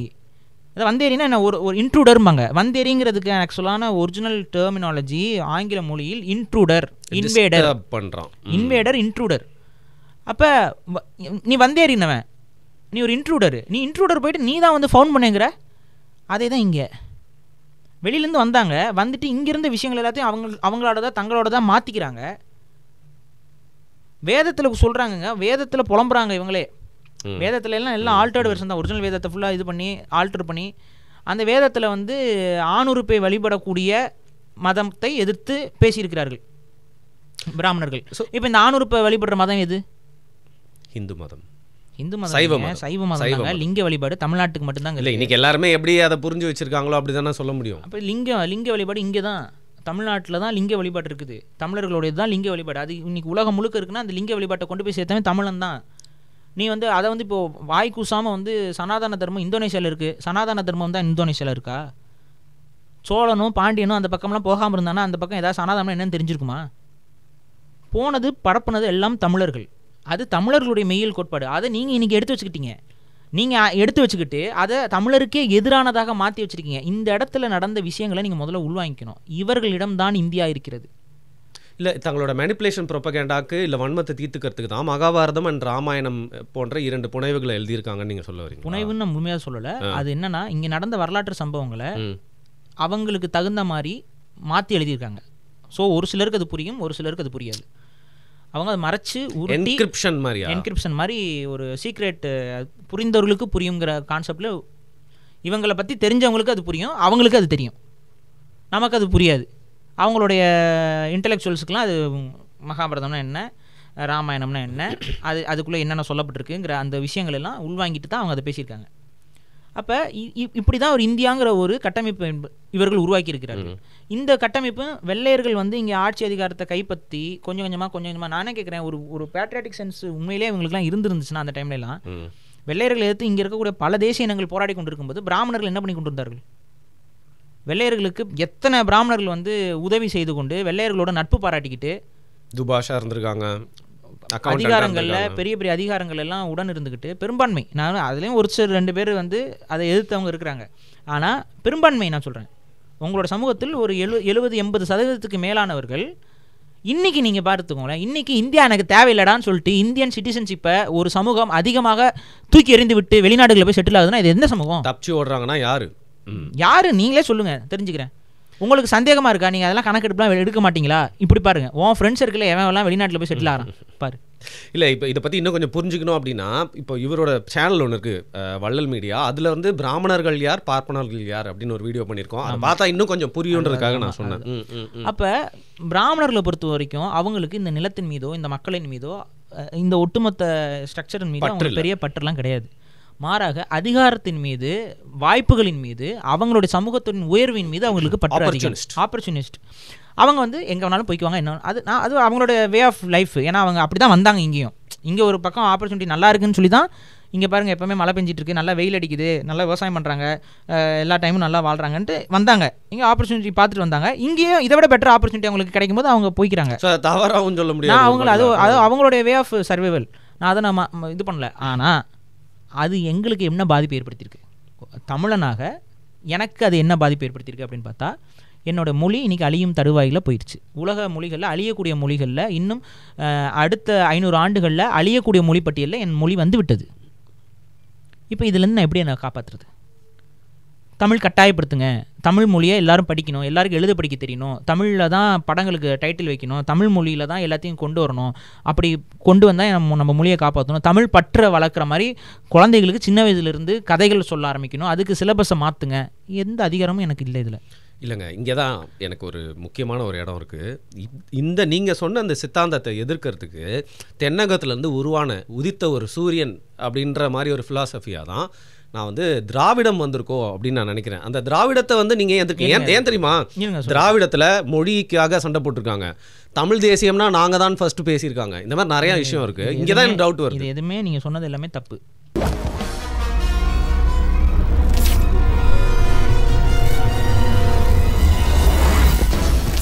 அது வந்தேரினா என்ன? ஒரு இன்ட்ரூடர்ம்பாங்க. வந்தேரிங்கிறதுக்கு ஆக்சுவலான ஒரிஜினல் டெர்மினாலஜி ஆங்கில மொழியில் இன்ட்ரூடர், இன்வேடர் பண்ணுறான். Invader, intruder. அப்போ நீ வந்தேறினவன், நீ ஒரு இன்ட்ரூடர். நீ இன்ட்ரூடர் போயிட்டு நீ தான் வந்து ஃபவுண்ட் பண்ணுங்கிற. அதே தான் இங்கே வெளியிலேருந்து வந்தாங்க, வந்துட்டு இங்கேருந்த விஷயங்கள் எல்லாத்தையும் அவங்களோட தான் தங்களோட தான் மாற்றிக்கிறாங்க. வேதத்தில் சொல்கிறாங்கங்க, வேதத்தில் புலம்புறாங்க இவங்களே. வேதத்துல எல்லாம் ஆல்டர்டு வெர்ஷன் தான். ஒரிஜினல் வேதத்தை ஃபுல்லாக இது பண்ணி ஆல்டர் பண்ணி அந்த வேதத்தில் வந்து ஆணுறுப்பை வழிபடக்கூடிய மதத்தை எதிர்த்து பேசியிருக்கிறார்கள் பிராமணர்கள். இப்போ இந்த ஆணுறுப்பை வழிபடுற மதம் எது? இந்து மதம். இந்து மதம், சைவ மதம். லிங்க வழிபாடு தமிழ்நாட்டுக்கு மட்டும்தாங்க. இல்லை, இன்னைக்கு எல்லாருமே எப்படி அதை புரிஞ்சு வச்சிருக்காங்களோ அப்படி தானே சொல்ல முடியும். அப்போ லிங்க வழிபாடு இங்கே தான், தமிழ்நாட்டில் தான் லிங்க வழிபாடு இருக்குது. தமிழர்களுடைய தான் லிங்க வழிபாடு. அது இன்னைக்கு உலகம் முழுக்க இருக்குன்னா அந்த லிங்க வழிபாட்டை கொண்டு போய் சேர்த்தவே தமிழன் தான். நீ வந்து அதை வந்து இப்போது வாய் கூசாமல் வந்து சனாதன தர்மம் இந்தோனேஷியாவில் இருக்குது, சனாதன தர்மம் தான் இந்தோனேஷியாவில் இருக்கா? சோழனும் பாண்டியனும் அந்த பக்கம்லாம் போகாமல் இருந்தானா அந்த பக்கம் ஏதாவது சனாதனம் என்னன்னு தெரிஞ்சிருக்குமா? போனது பரப்புனது எல்லாம் தமிழர்கள். அது தமிழர்களுடைய மெய்யியல் கோட்பாடு. அதை நீங்கள் இன்றைக்கி எடுத்து வச்சுக்கிட்டீங்க. நீங்கள் எடுத்து வச்சுக்கிட்டு அதை தமிழருக்கே எதிரானதாக மாற்றி வச்சுருக்கீங்க. இந்த இடத்துல நடந்த விஷயங்களை நீங்கள் முதல்ல உள்வாங்கிக்கணும். இவர்களிடம்தான் இந்தியா இருக்கிறது. இல்லை, தங்களோட மேனிப்புலேஷன் ப்ரொபகேண்டாக்கு இல்லை வன்மத்தை தீர்த்துக்கிறதுக்கு தான் மகாபாரதம் அண்ட் ராமாயணம் போன்ற 2 புனைவுகளை எழுதியிருக்காங்கன்னு நீங்கள் சொல்ல வரீங்க. புனைவுன்னு நான் முழுமையாக சொல்லலை. அது என்னன்னா, இங்கே நடந்த வரலாற்று சம்பவங்களை அவங்களுக்கு தகுந்த மாதிரி மாற்றி எழுதியிருக்காங்க. ஸோ ஒரு சிலருக்கு அது புரியும், ஒரு சிலருக்கு அது புரியாது. அவங்க அதை மறைச்சு என்கிரிப்ஷன் மாதிரி ஒரு சீக்ரெட், புரிந்தவர்களுக்கு புரியுங்கிற கான்செப்டில் இவங்களை பற்றி தெரிஞ்சவங்களுக்கு அது புரியும், அவங்களுக்கு அது தெரியும், நமக்கு அது புரியாது. அவங்களுடைய இன்டெலெக்சுவல்ஸுக்கெலாம் அது மகாபாரதம்னா என்ன, ராமாயணம்னா என்ன, அதுக்குள்ளே என்னென்ன சொல்லப்பட்டிருக்குங்கிற அந்த விஷயங்கள் எல்லாம் உள்வாங்கிட்டு தான் அவங்க அதை பேசியிருக்காங்க. அப்போ இப்படி தான் ஒரு இந்தியாங்கிற ஒரு கட்டமைப்பு இவர்கள் உருவாக்கியிருக்கிறார்கள். இந்த கட்டமைப்பு வெள்ளையர்கள் வந்து இங்கே ஆட்சி அதிகாரத்தை கைப்பற்றி கொஞ்சம் கொஞ்சமாக நானே கேட்குறேன், ஒரு பேட்ரியாட்டிக் சென்ஸ் உண்மையிலே இவங்களுக்குலாம் இருந்துருந்துச்சுன்னா அந்த டைம்லலாம் வெள்ளையர்கள் எடுத்து இங்கே இருக்கக்கூடிய பல தேசிய இனங்கள் போராடி கொண்டிருக்கும்போது பிராமணர்கள் என்ன பண்ணி கொண்டு இருந்தார்கள்? வெள்ளையர்களுக்கு எத்தனை பிராமணர்கள் வந்து உதவி செய்து கொண்டு வெள்ளையர்களோட நட்பு பாராட்டிக்கிட்டு துபாஷா இருந்திருக்காங்க, அதிகாரங்களில் பெரிய பெரிய அதிகாரங்கள் எல்லாம் உடன் இருந்துக்கிட்டு பெரும்பான்மை, நான் அதுலேயும் ஒரு சில 2 பேர் வந்து அதை எதிர்த்தவங்க இருக்கிறாங்க. ஆனால் பெரும்பான்மை நான் சொல்கிறேன், உங்களோட சமூகத்தில் ஒரு 70-80% மேலானவர்கள் இன்றைக்கி நீங்கள் பார்த்துக்கோங்களேன், இன்றைக்கி இந்தியா எனக்கு தேவையில்லடான்னு சொல்லிட்டு இந்தியன் சிட்டிசன்ஷிப்பை ஒரு சமூகம் அதிகமாக தூக்கி எறிந்து விட்டு வெளிநாடுகளில் போய் செட்டில் ஆகுதுன்னா இது எந்த சமூகம்? தப்பிச்சு ஓடுறாங்கன்னா யாரு நீங்களே சொல்லுங்கள், தெரிஞ்சுக்கிறேன். உங்களுக்கு சந்தேகமாக இருக்கா? நீங்கள் அதெல்லாம் கணக்கெடுப்புலாம் எடுக்க மாட்டீங்களா? இப்படி பாருங்கள், உன் ஃப்ரெண்ட்ஸ் சர்க்கிள் எவன் வெளிநாட்டில் போய் செட்டில் ஆகிறான் பாரு. இல்லை, இப்போ இதை பற்றி இன்னும் கொஞ்சம் புரிஞ்சுக்கணும் அப்படின்னா, இப்போ இவரோட சேனல் ஒன்று இருக்குது, வள்ளல் மீடியா. அதில் வந்து பிராமணர்கள் யார், பார்ப்பனர்கள் யார் அப்படின்னு ஒரு வீடியோ பண்ணியிருக்கோம். அதை பார்த்தா இன்னும் கொஞ்சம் புரியுன்றதுக்காக நான் சொன்னேன். அப்போ பிராமணர்களை பொறுத்த வரைக்கும் அவங்களுக்கு இந்த நிலத்தின் மீதோ இந்த மக்களின் மீதோ இந்த ஒட்டுமொத்த ஸ்ட்ரக்சரின் மீதோ அவங்களுக்கு பெரிய பற்றெல்லாம் கிடையாது. மாறாக அதிகாரத்தின் மீது, வாய்ப்புகளின் மீது, அவங்களுடைய சமூகத்தின் உயர்வின் மீது அவங்களுக்கு பற்று அதிகம். ஆப்பர்ச்சுனிஸ்ட். அவங்க வந்து எங்கே வேணாலும் போய்க்குவாங்க. என்ன அது அவங்களோட வே ஆஃப் லைஃப். ஏன்னா அவங்க அப்படி தான் வந்தாங்க. இங்கே ஒரு பக்கம் ஆப்பர்ச்சுனிட்டி நல்லா இருக்குன்னு சொல்லி தான் இங்கே பாருங்கள், எப்போவுமே மழை பெஞ்சிட்டு இருக்கு, நல்லா வெயில் அடிக்குது, நல்லா விவசாயம் பண்ணுறாங்க, எல்லா டைமும் நல்லா வாழ்கிறாங்கன்ட்டு வந்தாங்க. இங்கே ஆப்பர்ச்சுனிட்டி பார்த்துட்டு வந்தாங்க. இங்கேயும் இதை விட பெட்டர் ஆப்பர்ச்சுனிட்டி அவங்களுக்கு கிடைக்கும் போது அவங்க போய்க்கிறாங்க. தவறாகவும் சொல்ல முடியாது. நான் அவங்கள அது அவங்களுடைய வே ஆஃப் சர்வைவல், நான் அதை நான் இது பண்ணல. ஆனால் அது எங்களுக்கு என்ன பாதிப்பு ஏற்படுத்தியிருக்கு, தமிழனாக எனக்கு அது என்ன பாதிப்பு ஏற்படுத்தியிருக்கு அப்படின்னு பார்த்தா, என்னோடய மொழி இன்றைக்கி அழியும் தருவாயில் போயிடுச்சு. உலக மொழிகளில் அழியக்கூடிய மொழிகளில் இன்னும் அடுத்த 500 ஆண்டுகளில் அழியக்கூடிய மொழி பட்டியலில் என் மொழி வந்து விட்டது. இப்போ இதுலேருந்து நான் எப்படி என்னை காப்பாற்றுறது? தமிழ் கட்டாயப்படுத்துங்க, தமிழ் மொழியை எல்லாரும் படிக்கணும், எல்லாருக்கும் எழுத படிக்க தெரியணும், தமிழில் தான் படங்களுக்கு டைட்டில் வைக்கணும், தமிழ் மொழியில் தான் எல்லாத்தையும் கொண்டு வரணும். அப்படி கொண்டு வந்தால் நம்ம மொழியை காப்பாற்றணும். தமிழ் பற்றை வளர்க்குற மாதிரி குழந்தைகளுக்கு சின்ன வயதுலேருந்து கதைகள் சொல்ல ஆரம்பிக்கணும். அதுக்கு சிலபஸை மாற்றுங்க. எந்த அதிகாரமும் எனக்கு இல்லை இதில். இல்லைங்க, இங்கே தான் எனக்கு ஒரு முக்கியமான ஒரு இடம் இருக்குது. இந்த நீங்கள் சொன்ன அந்த சித்தாந்தத்தை எதிர்க்கிறதுக்கு தென்னகத்துலேருந்து உதித்த ஒரு சூரியன் அப்படின்ற மாதிரி ஒரு ஃபிலாசபியாக தான் நான் வந்து திராவிடம் வந்திருக்கோ அப்படின்னு நான் நினைக்கிறேன். அந்த திராவிடத்தை வந்து நீங்கள் ஏன் தெரியுமா, திராவிடத்தில் மொழிக்காக சண்டை போட்டிருக்காங்க, தமிழ் தேசியம்னா நாங்கள் தான் ஃபர்ஸ்ட் பேசியிருக்காங்க. இந்த மாதிரி நிறைய விஷயம் இருக்குது. இங்கே தான் டவுட் வருது. எதுவுமே நீங்கள் சொன்னது எல்லாமே தப்பு.